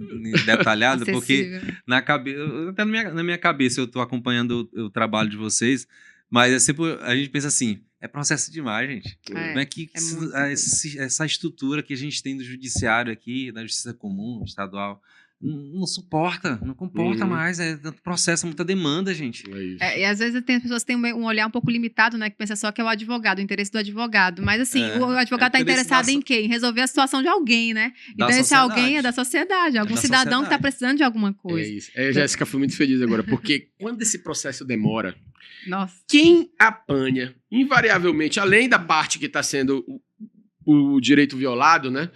detalhada, porque Acessível. até na minha cabeça eu estou acompanhando o trabalho de vocês, mas é sempre, a gente pensa assim, é processo demais, gente. Como é que muito. essa estrutura que a gente tem do judiciário aqui, da justiça comum, estadual, não suporta, não comporta mais, é tanto processo, muita demanda, gente. É isso. E às vezes tem pessoas que têm um olhar um pouco limitado, né? Que pensa só que é o advogado, o interesse do advogado. Mas assim, o advogado está interesse interessado em quê? Em resolver a situação de alguém, né? Então esse alguém é da sociedade, algum da cidadão que está sociedade. precisando de alguma coisa. É isso. Jéssica, fui muito feliz agora, porque quando esse processo demora, Nossa. quem apanha, invariavelmente, além da parte que está sendo o direito violado, né?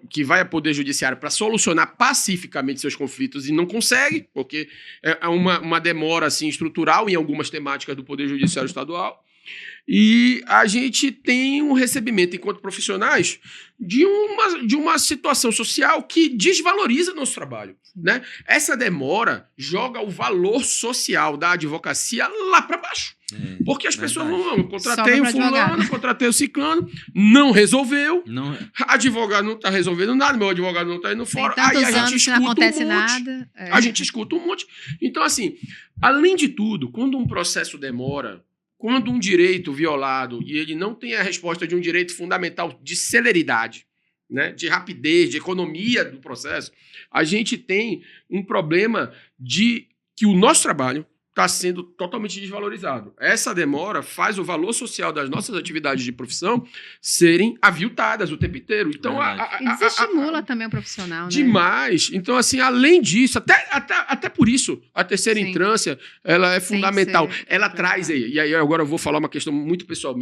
Que vai a Poder Judiciário para solucionar pacificamente seus conflitos e não consegue, porque é uma demora assim, estrutural em algumas temáticas do Poder Judiciário Estadual. E a gente tem um recebimento, enquanto profissionais, de uma situação social que desvaloriza nosso trabalho. Né? Essa demora joga o valor social da advocacia lá para baixo. Porque as pessoas vão, contratei o fulano, contratei o ciclano, não resolveu, advogado não está resolvendo nada, meu advogado não está indo fora, aí a gente escuta não acontece um monte, nada. A gente escuta um monte. Então, assim, além de tudo, quando um processo demora, quando um direito violado e ele não tem a resposta de um direito fundamental de celeridade, né, de rapidez, de economia do processo, a gente tem um problema de que o nosso trabalho está sendo totalmente desvalorizado. Essa demora faz o valor social das nossas atividades de profissão serem aviltadas o tempo inteiro. Então, e desestimula também o profissional, né? Demais. Então, assim, além disso, até por isso, a terceira instância, ela é fundamental. Ela traz, e aí agora eu vou falar uma questão muito pessoal.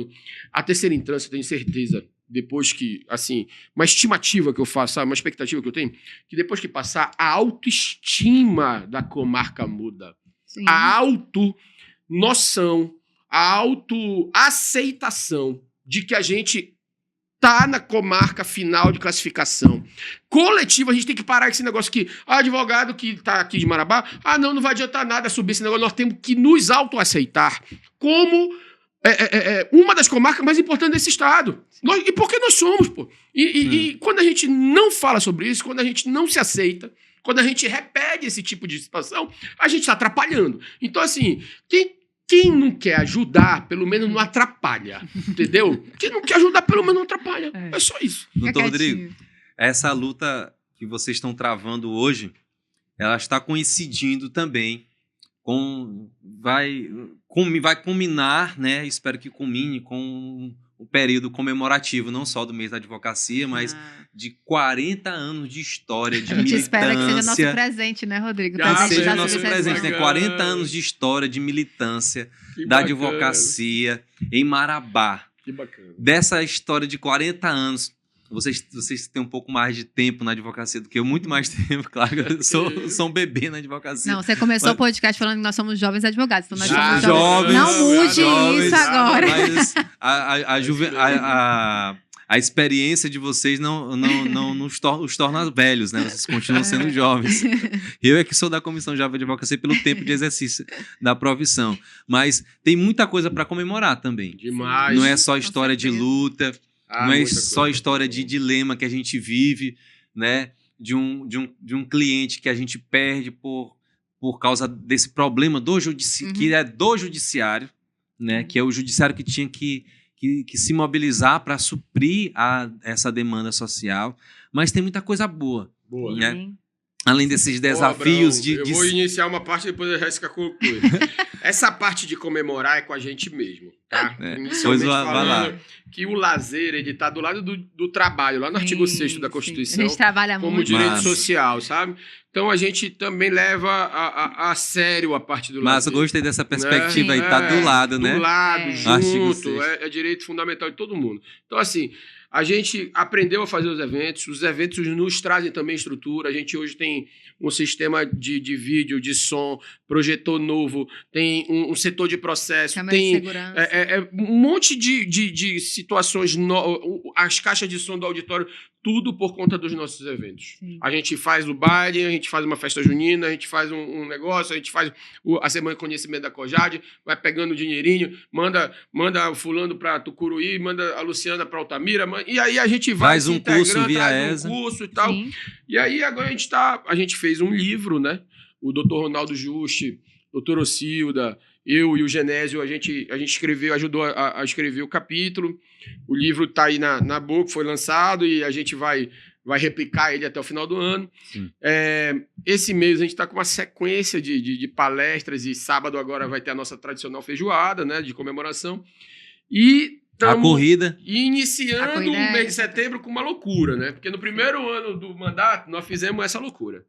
A terceira instância, tenho certeza, depois que, assim, uma estimativa que eu faço, sabe, uma expectativa que eu tenho, que depois que passar, a autoestima da comarca muda. Sim. A autonoção, a autoaceitação de que a gente tá na comarca final de classificação. Coletiva, a gente tem que parar com esse negócio que advogado que tá aqui de Marabá, não vai adiantar nada subir esse negócio, nós temos que nos autoaceitar como uma das comarcas mais importantes desse estado. E porque nós somos, pô. E quando a gente não fala sobre isso, quando a gente não se aceita, quando a gente repete esse tipo de situação, a gente está atrapalhando. Então, assim, quem não quer ajudar, pelo menos não atrapalha. Entendeu? Quem não quer ajudar, pelo menos não atrapalha. É só isso. Doutor Rodrigo, essa luta que vocês estão travando hoje, ela está coincidindo também vai culminar, né? Espero que culmine com o período comemorativo, não só do mês da advocacia, mas de 40 anos de história, de militância. A gente espera que seja nosso presente, né, Rodrigo? Seja nosso presente, né? 40 anos de história, de militância da advocacia em Marabá. Que bacana. Dessa história de 40 anos, vocês têm um pouco mais de tempo na advocacia do que eu, muito mais tempo, claro, eu sou um bebê na advocacia. Não, você começou o podcast falando que nós somos jovens advogados, então nós somos jovens. Não mude isso agora. Mas a experiência de vocês não os torna velhos, né? Vocês continuam sendo jovens. Eu é que sou da Comissão Jovem de Advocacia pelo tempo de exercício da profissão. Mas tem muita coisa para comemorar também. Demais. Não é só história de luta, não é só história de dilema que a gente vive, né? De um cliente que a gente perde por causa desse problema que é do judiciário, né? Que é o judiciário que tinha que se mobilizar para suprir essa demanda social. Mas tem muita coisa boa. Né? Além desses desafios Eu vou iniciar uma parte e depois a Jéssica conclui. Essa parte de comemorar é com a gente mesmo, tá? Pois vai lá. Que o lazer, ele tá do lado do trabalho, lá no artigo 6º da Constituição. A gente trabalha como muito. direito social, sabe? Então a gente também leva a sério a parte do lazer. Mas eu gostei dessa perspectiva aí, tá do lado, né? Do lado, Artigo junto, 6º. é direito fundamental de todo mundo. Então, assim, a gente aprendeu a fazer os eventos nos trazem também estrutura, a gente hoje tem um sistema de vídeo, de som, projetor novo, tem um setor de processo, Câmera de tem segurança. um monte de situações, as caixas de som do auditório, tudo por conta dos nossos eventos. Sim. A gente faz o baile, a gente faz uma festa junina, a gente faz um negócio, a gente faz a Semana de Conhecimento da COJAD, vai pegando o dinheirinho, manda o fulano para Tucuruí, manda a Luciana para Altamira, e aí a gente vai Faz um curso via ESA. curso e tal. Sim. E aí agora a gente fez um livro, né? O Dr. Ronaldo Juste, Dr. Ocilda, eu e o Genésio, a gente ajudou a escrever o capítulo. O livro está aí na boca, foi lançado e a gente vai replicar ele até o final do ano. Esse mês a gente está com uma sequência de palestras e sábado agora vai ter a nossa tradicional feijoada, né, de comemoração. E A corrida. iniciando o mês de setembro com uma loucura, né? Porque no primeiro ano do mandato nós fizemos essa loucura.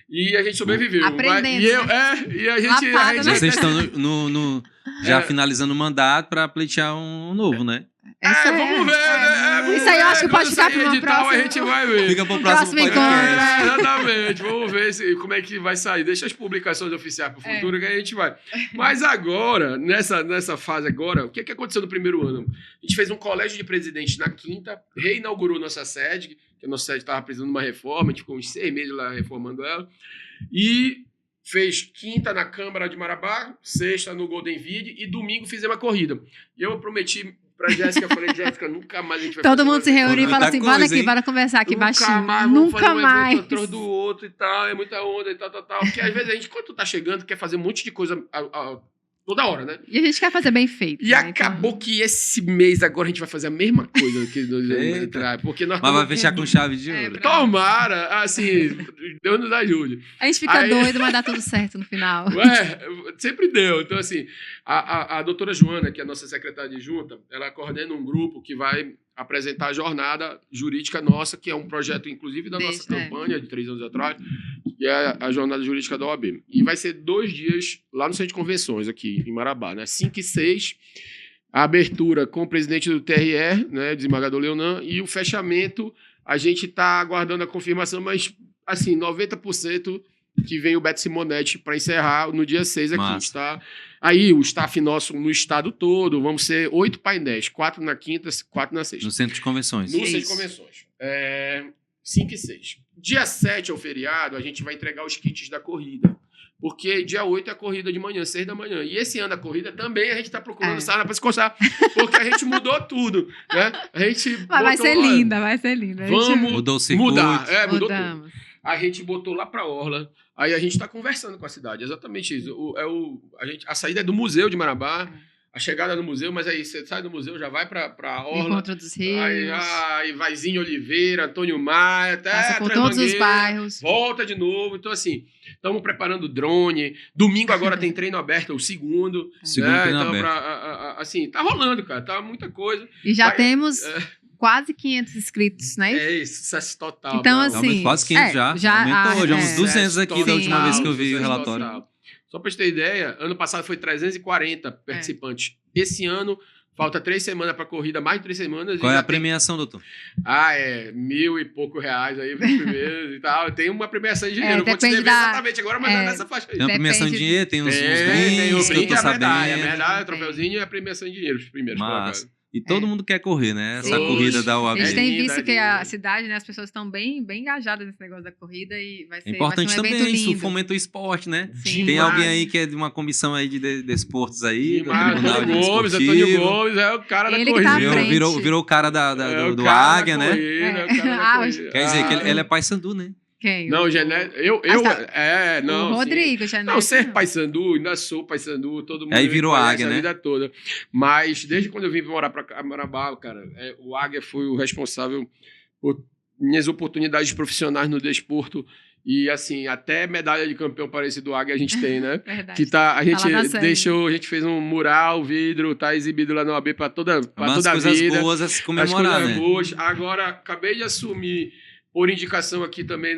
E a gente sobreviveu. Aprendendo, E a gente... Lapada, né? Vocês estão já finalizando o mandato para pleitear um novo, né? Vamos ver, né? Isso aí eu acho que pode ficar para uma próxima. A gente vai ver. Fica pro próximo Próximo podcast. Exatamente. Vamos ver como é que vai sair. Deixa as publicações oficiais para o futuro que a gente vai. Mas agora, nessa fase agora, o que aconteceu no primeiro ano? A gente fez um colégio de presidentes na quinta, reinaugurou nossa sede, que a nossa sede estava precisando de uma reforma, a gente ficou uns 6 meses lá reformando ela, e fez quinta na Câmara de Marabá, sexta no Golden Vide e domingo fizemos a corrida. E eu prometi pra Jéssica, falei, Jéssica, nunca mais a gente vai Todo mundo se reúne e fala assim, bora aqui, hein? bora conversar aqui baixinho. Nunca Nunca mais, mais. um atrás do outro e tal, é muita onda e tal. Porque às vezes a gente, quando tá chegando, quer fazer um monte de coisa toda hora, né? E a gente quer fazer bem feito. E acabou que esse mês agora a gente vai fazer a mesma coisa que nós entrar, porque nós Mas vai fechar com chave de ouro. Tomara, assim, Deus nos ajude. A gente fica doido, mas dá tudo certo no final. Sempre deu. Então, assim, a doutora Joana, que é a nossa secretária de junta, ela coordena um grupo que vai apresentar a jornada jurídica nossa, que é um projeto, inclusive, da nossa campanha de 3 anos atrás, que é a jornada jurídica da OAB. E vai ser 2 dias lá no Centro de Convenções, aqui em Marabá, né? 5 e 6, a abertura com o presidente do TRE, né, desembargador Leonan, e o fechamento, a gente está aguardando a confirmação, mas, assim, 90% que vem o Beto Simonetti para encerrar no dia 6 aqui, tá? Aí, o staff nosso no estado todo, vamos ser 8 painéis, 4 na quinta, 4 na sexta. No Centro de Convenções. No Centro de Convenções. 5 e 6. Dia 7 é o feriado, a gente vai entregar os kits da corrida. Porque dia 8 é a corrida de manhã, 6 da manhã. E esse ano a corrida também a gente está procurando sala para se coçar. Porque a gente mudou tudo, né? A gente Vai ser linda, vai ser linda. Vamos mudou o circuito. mudar. Mudou tudo. A gente botou lá pra Orla. Aí a gente está conversando com a cidade. Exatamente isso. A saída é do Museu de Marabá. A chegada no museu, mas aí você sai do museu, já vai pra Orla. Encontro dos Rios. Aí Vaizinho Oliveira, Antônio Maia, até passa por todos os bairros. Volta de novo. Então, assim, estamos preparando drone. Domingo agora tem treino aberto, o segundo. Segundo treino então, aberto. assim, tá rolando, cara. Tá muita coisa. E já temos quase 500 inscritos, né? É isso, sucesso total. Então, assim... Quase 500 já. Aumentou, já uns 200 aqui da última vez que eu vi o relatório. Total. Só para você ter ideia, ano passado foi 340 participantes. Esse ano, falta 3 semanas para a corrida, mais de 3 semanas. Qual é a premiação, doutor? 1.000 e pouco reais aí para os primeiros e tal. Tem uma premiação em dinheiro. Vou te dever exatamente agora, mas é nessa faixa aí. Tem uma premiação em dinheiro, tem uns brindes que eu tô sabendo. A medalha, o troféuzinho e a premiação em dinheiro, os primeiros. Mas... E todo mundo quer correr, né? Essa corrida da UAB. A gente tem visto que a cidade, né? As pessoas estão bem engajadas nesse negócio da corrida e vai ser, importante vai ser um também evento lindo. Isso fomenta o esporte, né? Sim. Tem alguém aí que é de uma comissão aí de desportos aí. Antônio Gomes é o cara da Ele corrida. Que tá à frente. Virou o cara do Águia, né? Quer dizer, que ele é paysandu, né? Quem? Não, não. O Rodrigo, Genésio. Não, ser paysandu, ainda sou paysandu, todo mundo. Aí virou Águia, né? A vida toda. Mas desde quando eu vim morar pra Marabá, cara, o Águia foi o responsável por minhas oportunidades profissionais no desporto E, assim, até medalha de campeão parecido do Águia a gente tem, né? Verdade. Que a gente Série. a gente fez um mural, vidro, tá exibido lá no AB para toda a coisas vida. boas a se comemorar, as coisas né? boas. Agora, acabei de assumir, por indicação aqui também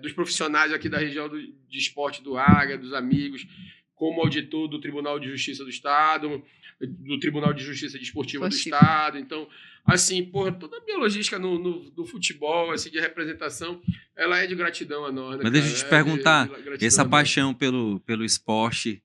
dos profissionais aqui da região de esporte do Águia, dos amigos, como auditor do Tribunal de Justiça do Estado, do Tribunal de Justiça Desportiva do Estado. Então, assim, porra, toda a minha logística no futebol, assim, de representação, ela é de gratidão a nós, né, Mas deixa eu te perguntar, essa paixão pelo esporte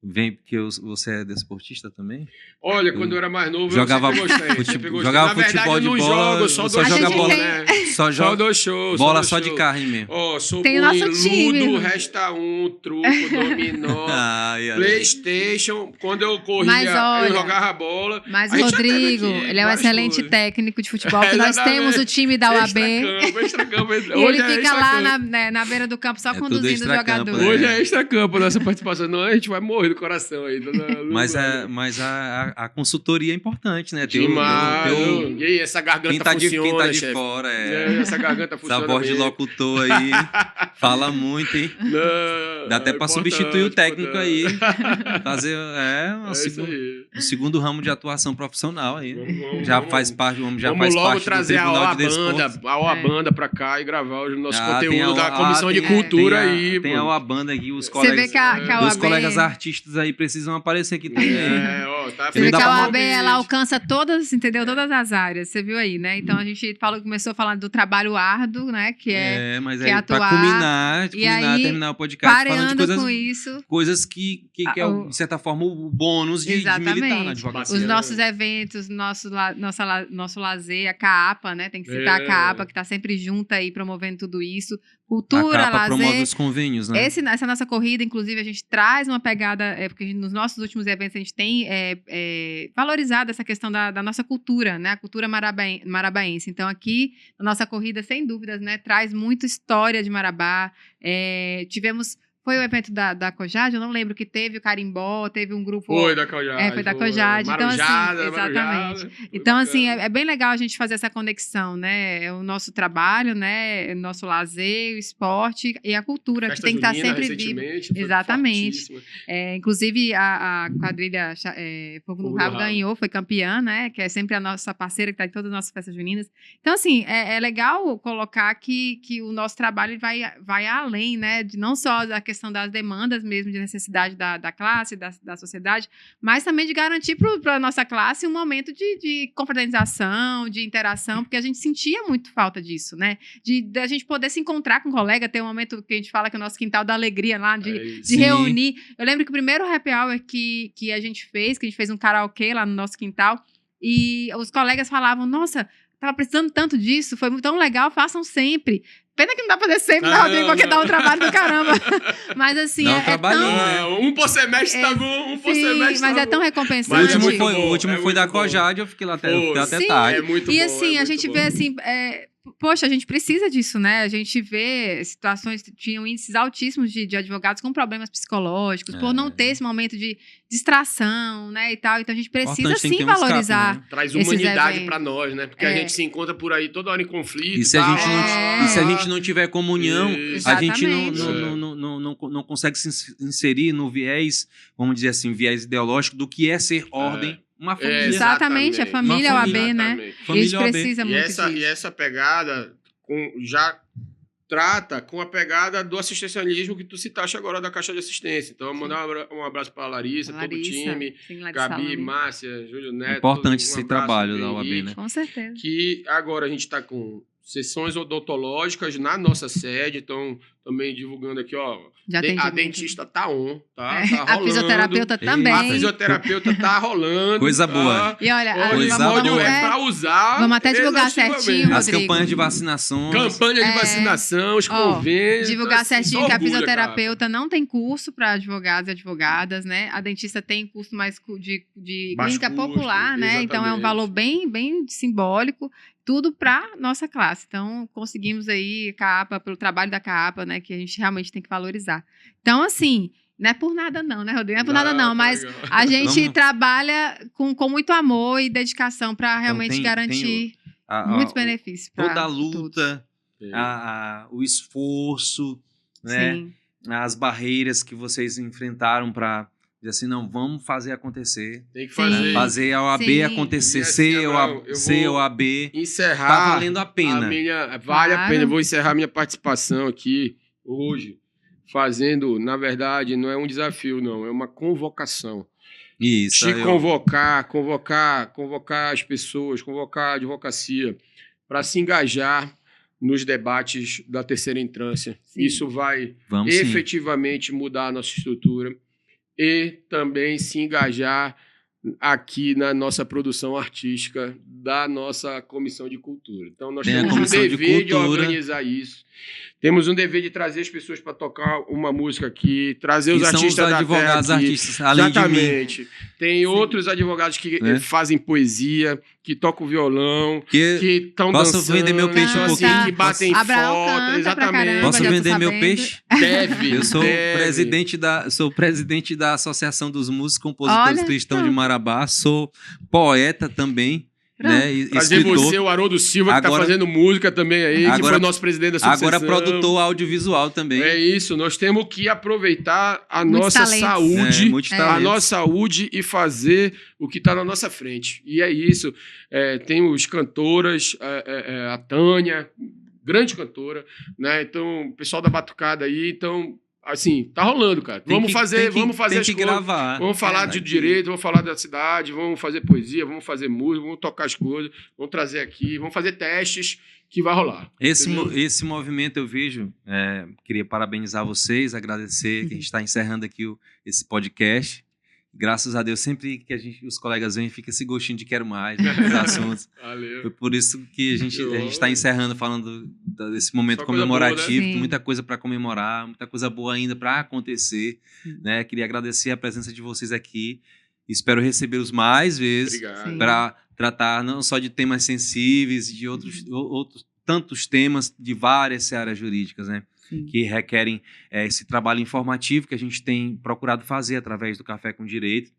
vem porque você é desportista também? Olha, quando eu era mais novo, jogava eu sempre gostei. Jogava Na verdade, futebol de eu não bola, jogo, só só joga bola, né? só dou show. Bola só de carne mesmo. Sou tem ruim, nosso time. Ludo, Resta 1, truco, dominó, PlayStation. Quando eu corria, eu jogava bola. Mas o Rodrigo, ele é um excelente técnico de futebol, que nós temos o time da UAB. Extra-campo. E ele fica lá na beira do campo só conduzindo os jogadores. Hoje é extra-campo a nossa participação. Não, a gente vai morrer do coração aí. Mas a consultoria é importante, né? E aí, essa garganta funciona, quem tá de chefe. fora, essa garganta funciona. Essa voz de locutor aí fala muito, hein? Não, dá até pra substituir o técnico aí. Fazer um segundo ramo de atuação profissional aí. Vamos logo trazer a OABanda pra cá e gravar o nosso conteúdo da Comissão de Cultura aí. Tem a OABanda aqui, os colegas. Você vê que os colegas artistas aí precisam aparecer aqui também. Você vê que a OAB, ela alcança todas, entendeu? Todas as áreas, você viu aí, né? Então a gente começou falando do trabalho árduo, né? Que é atuar. Pra culminar, terminar o podcast falando de coisas, com isso. Coisas que é, de certa forma, o bônus de militar na advocacia. Os nossos eventos, nosso lazer, a CAAPA, né? Tem que citar a CAAPA, que está sempre junta aí promovendo tudo isso. Cultura, lazer. Promove os convênios, né? Essa nossa corrida, inclusive, a gente traz uma pegada, porque nos nossos últimos eventos a gente tem valorizado essa questão da nossa cultura, né? A cultura marabaense. Então, aqui, a nossa corrida, sem dúvidas, né? Traz muita história de Marabá. Foi o evento da Cojade, eu não lembro que teve o Carimbó, teve um grupo... Foi da Cojade. Foi da Cojade. Então, assim, exatamente. Então, assim, é bem legal a gente fazer essa conexão, né? É o nosso trabalho, né? O nosso lazer, o esporte e a cultura, que tem que estar sempre viva. Exatamente. Inclusive, a quadrilha Fogo no Rabo ganhou, foi campeã, né? Que é sempre a nossa parceira, que está em todas as nossas festas juninas. Então, assim, é legal colocar que o nosso trabalho vai além, né? De não só a questão das demandas mesmo, de necessidade da classe, da sociedade, mas também de garantir para a nossa classe um momento de confraternização, de interação, porque a gente sentia muito falta disso, né? De a gente poder se encontrar com um colega, ter um momento que a gente fala que é o nosso quintal da alegria lá, de reunir. Eu lembro que o primeiro happy hour que a gente fez um karaokê lá no nosso quintal, e os colegas falavam, nossa, tava precisando tanto disso, foi tão legal, façam sempre. Pena que não dá pra fazer sempre, né, Rodrigo? Porque dá um trabalho do caramba. Mas assim, um por semestre tá bom, por semestre mas é tão recompensante. O último foi da Cojade, eu fiquei lá até tarde. É muito bom. E assim, a gente vê assim... Poxa, a gente precisa disso, né? A gente vê situações, tinham índices altíssimos de advogados com problemas psicológicos, por não ter esse momento de distração, né, e tal. Então, a gente precisa, sim, valorizar escape, né? Traz humanidade para nós, né? Porque a gente se encontra por aí toda hora em conflito. E se a gente não tiver comunhão, a gente não consegue se inserir no viés, vamos dizer assim, viés ideológico do que é ser ordem. Uma família. Exatamente, a família OAB, né? E a gente precisa muito disso. E essa pegada já trata com a pegada do assistencialismo que tu citaste agora da Caixa de Assistência. Então, mandar um abraço para a Larissa, todo o time, Gabi, Márcia, Júlio Neto. Importante esse trabalho da OAB, né? Com certeza. Que agora a gente está com sessões odontológicas na nossa sede, então também divulgando aqui, ó, a dentista tá on, tá rolando. A fisioterapeuta também. A fisioterapeuta tá rolando. Coisa boa. E olha, pra usar. Vamos até divulgar certinho, as Rodrigo. campanhas de vacinação. Campanha de vacinação, os convênios. Divulgar certinho que a fisioterapeuta não tem curso para advogados e advogadas, né? A dentista tem curso mais de clínica popular, né? Exatamente. Então é um valor bem, bem simbólico. Tudo para nossa classe. Então, conseguimos aí CAAPA, pelo trabalho da CAAPA, né, que a gente realmente tem que valorizar. Então, assim, não é por nada não, né, Rodrigo? Não é por nada não, mas a gente trabalha com muito amor e dedicação para realmente garantir muitos benefícios. Toda a luta, o esforço, né? Sim. As barreiras que vocês enfrentaram para dizer assim, não, vamos fazer acontecer. Tem que fazer. Fazer a OAB Sim. acontecer, E assim, Abraão, eu ser vou OAB. encerrar. Tá valendo a pena. Vale a Claro. pena. Eu vou encerrar minha participação aqui hoje, fazendo, na verdade, não é um desafio, não, é uma convocação. Isso. Te convocar as pessoas, convocar a advocacia para se engajar nos debates da terceira instância. Sim. Isso vai Vamos sim. efetivamente mudar a nossa estrutura e também se engajar aqui na nossa produção artística da nossa Comissão de Cultura. Então, nós Tem a temos um Comissão de dever de Cultura. organizar isso. Temos um dever de trazer as pessoas para tocar uma música aqui, trazer os E são artistas os da terra advogados aqui. artistas, além de mim. Exatamente. Tem outros advogados que Né? fazem poesia, que tocam violão, Que que estão Posso dançando. vender meu peixe um assim, pouquinho? que batem Abraão foto, canta pra exatamente. caramba, posso já tô vender meu sabendo. peixe? Deve. Eu sou deve. presidente da Associação dos Músicos e Compositores Olha, Cristãos de pronto. Marabá, sou poeta também, Pronto. né? e Trazer escritor. você, o Haroldo Silva, que está Agora- fazendo música também aí, que Agora- foi nosso presidente da associação. Agora produtor audiovisual também. É isso, nós temos que aproveitar a Muitos nossa talentos. saúde, muitos É. a talentos. nossa saúde e fazer o que está na nossa frente. E é isso. Tem os cantoras, a Tânia, grande cantora, né? Então, o pessoal da Batucada aí, então, assim, tá rolando, cara. Tem Vamos que- fazer tem que as coisas. gravar. Vamos falar de direito, vamos falar da cidade, vamos fazer poesia, vamos fazer música, vamos tocar as coisas, vamos trazer aqui, vamos fazer testes que vai rolar. Entendeu? Esse movimento eu vejo, queria parabenizar vocês, agradecer que a gente está encerrando aqui esse podcast. Graças a Deus, sempre que os colegas vêm, fica esse gostinho de quero mais, os assuntos. Valeu. Foi por isso que a gente está encerrando falando desse momento Só coisa comemorativo, boa, né? com muita coisa para comemorar, muita coisa boa ainda para acontecer. Né? Queria agradecer a presença de vocês aqui. Espero recebê-los mais vezes Obrigado. Sim. para tratar não só de temas sensíveis, de outros tantos temas de várias searas jurídicas, né? Sim. Que requerem esse trabalho informativo que a gente tem procurado fazer através do Café com Direito,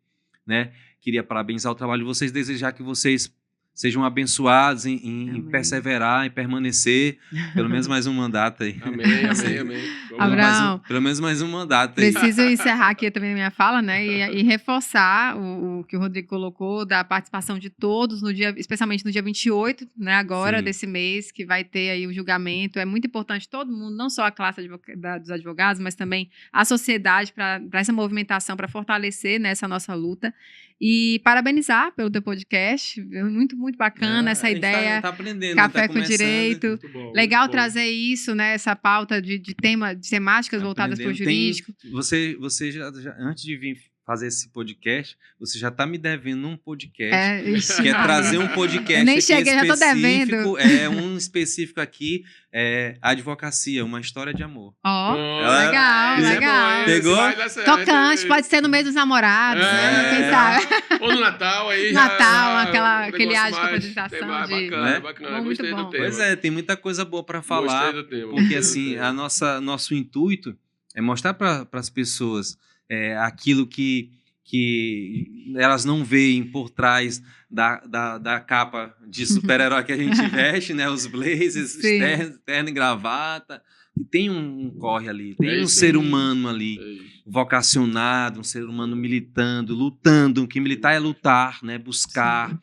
né? Queria parabenizar o trabalho de vocês, desejar que vocês sejam abençoados em Amém. perseverar, em permanecer, pelo menos mais um mandato aí. Amém, amém, amém. Vamos lá. Abraão. Pelo menos mais um mandato aí. Preciso encerrar aqui também a minha fala, né? E reforçar o que o Rodrigo colocou da participação de todos no dia, especialmente no dia 28, né? Agora, Sim. desse mês, que vai ter aí o julgamento. É muito importante todo mundo, não só a classe dos advogados, mas também a sociedade, para essa movimentação, para fortalecer, né, essa nossa luta. E parabenizar pelo teu podcast. Muito, muito bacana essa A gente ideia. tá aprendendo, Café tá com começando. Direito. Muito bom, Legal muito bom. trazer isso, né? Essa pauta de temáticas voltadas para o Aprendendo. jurídico. Você já, antes de vir fazer esse podcast, você já tá me devendo um podcast. Ixi, Que é Maria. trazer um podcast Eu nem aqui cheguei, já tô específico, devendo. um específico aqui, advocacia, uma história de amor. Ó, Ela- legal, Esse é legal. bom, esse Pegou? vai dar certo. Tocante, pode ser no meio dos namorados, né? Quem sabe? Ou no Natal aí. Natal, já, aquela- um aquele negócio ar de mais- composição tem mais- de- Bacana, Né? bacana. Bom, muito Gostei bom. do tema. Pois é, tem muita coisa boa para falar, Gostei do tema. porque gostei do assim, tema. nosso intuito é mostrar para as pessoas aquilo que elas não veem por trás da capa de super-herói que a gente veste, né? Os blazers, Sim. terno e gravata. E tem um corre ali, tem É um isso ser aí. humano ali, É isso. vocacionado, um ser humano militando, lutando. Que militar é lutar, né? Buscar,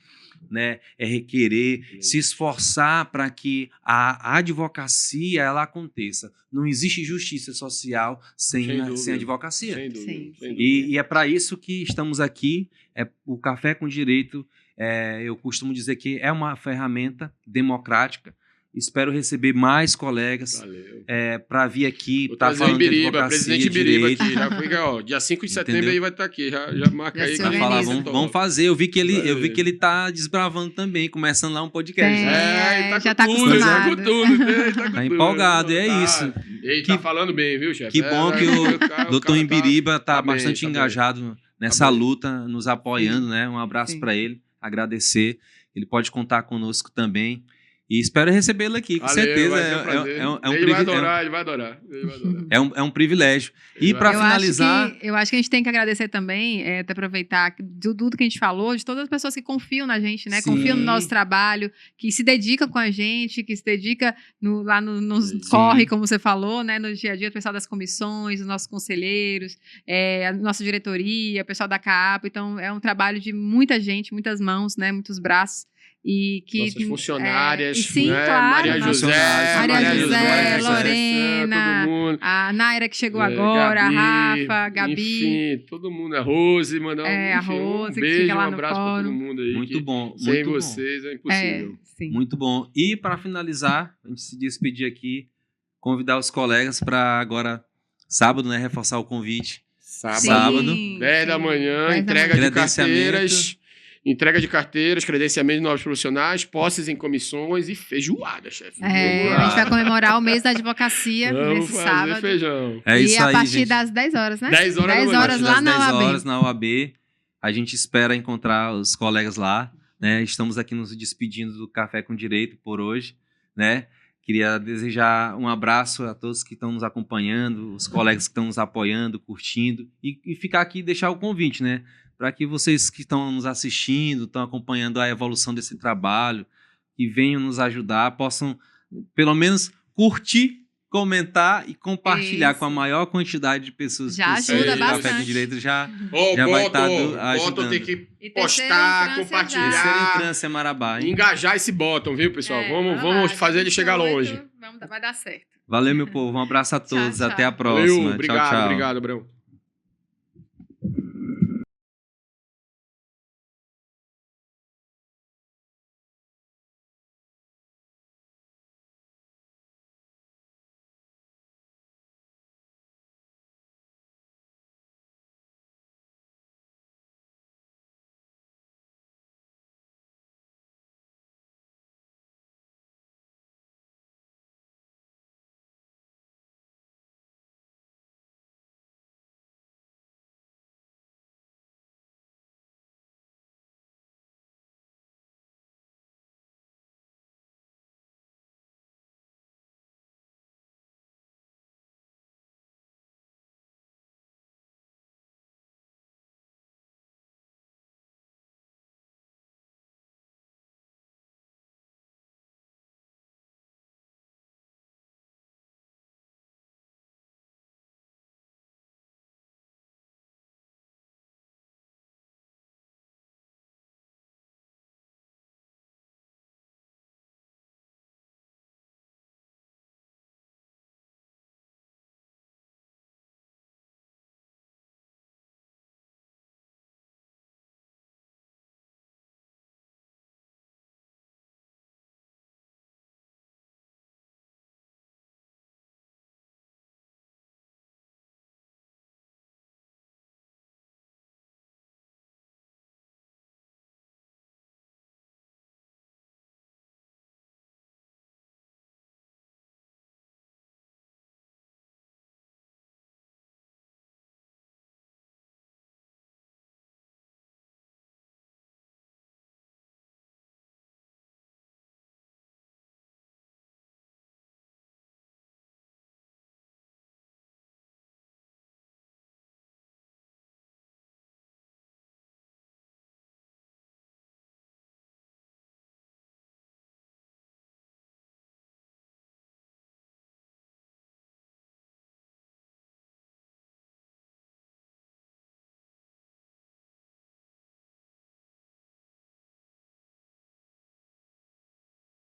né? É requerer, se esforçar para que a advocacia ela aconteça. Não existe justiça social Sem dúvida. sem advocacia. Sem dúvida. Sim. sem dúvida. E é para isso que estamos aqui. O Café com Direito, eu costumo dizer que é uma ferramenta democrática. Espero receber mais colegas Valeu. para vir aqui, Vou estar trazer o falando de Ibiriba, advocacia, presidente Ibiriba direito. aqui. Já fica, ó, dia 5 de setembro Entendeu? aí vai estar aqui. Já marca Já aí. se que a Pra gente falar, organiza. vamos fazer. Eu vi que Valeu. ele tá desbravando também, começando lá um podcast. Tem. Né? Ele já com tá tudo, ele tá com acostumado. tudo. Ele tá com Tá tudo. empolgado, e é Tá. isso. Ele Que- tá falando bem, viu, chefe? Que bom que o doutor Ibiriba está tá bem, bastante tá bem. engajado nessa Tá bem. luta, nos apoiando, né? Um abraço Sim. para ele, agradecer. Ele pode contar conosco também. E espero recebê-lo aqui, com Valeu, certeza. vai ser um prazer. Ele vai adorar, ele vai adorar. É um privilégio. E para finalizar... Eu acho que a gente tem que agradecer também, até aproveitar de tudo que a gente falou, de todas as pessoas que confiam na gente, né? Sim. Confiam no nosso trabalho, que se dedicam com a gente, que se dedica lá nos corre, como você falou, né? No dia a dia, o pessoal das comissões, os nossos conselheiros, a nossa diretoria, o pessoal da CAAP. Então, é um trabalho de muita gente, muitas mãos, né? Muitos braços. E que nossas funcionárias, sim, né? claro, Maria José, Lorena, todo mundo. a Naira que chegou agora, Gabi, a Rafa, Gabi. Enfim, todo mundo. A Rose, mandar a Rose, um beijo, que fica lá um no abraço para todo mundo aí. Muito bom. Sem muito vocês é impossível. Sim. Muito bom. E para finalizar, a gente se despedir aqui, convidar os colegas para agora, sábado, né? Reforçar o convite. Sábado. 10 da manhã, entrega de carteiras. Entrega de carteiras, credenciamento de novos profissionais, posses em comissões e feijoada, chefe. A gente vai comemorar o mês da advocacia nesse sábado. Feijão. É isso aí, a partir gente. das 10 horas, né? 10 horas, 10 horas lá na 10 UAB. horas na UAB. A gente espera encontrar os colegas lá, né? Estamos aqui nos despedindo do Café com Direito por hoje, né? Queria desejar um abraço a todos que estão nos acompanhando, os colegas que estão nos apoiando, curtindo, e ficar aqui e deixar o convite, né? Para que vocês que estão nos assistindo, estão acompanhando a evolução desse trabalho, que venham nos ajudar, possam pelo menos curtir, comentar e compartilhar com a maior quantidade de pessoas já possível. ajuda bastante. Café com Direito já já vai estar ajudando. Tem que postar, compartilhar. Terceira entrância Marabá, hein? Engajar esse botão, viu, pessoal? Vamos fazer ele chegar longe. Vai dar certo. Valeu, meu povo. Um abraço a todos. Tchau, tchau. Até a próxima. Valeu, obrigado, tchau, tchau. Obrigado, Abrão.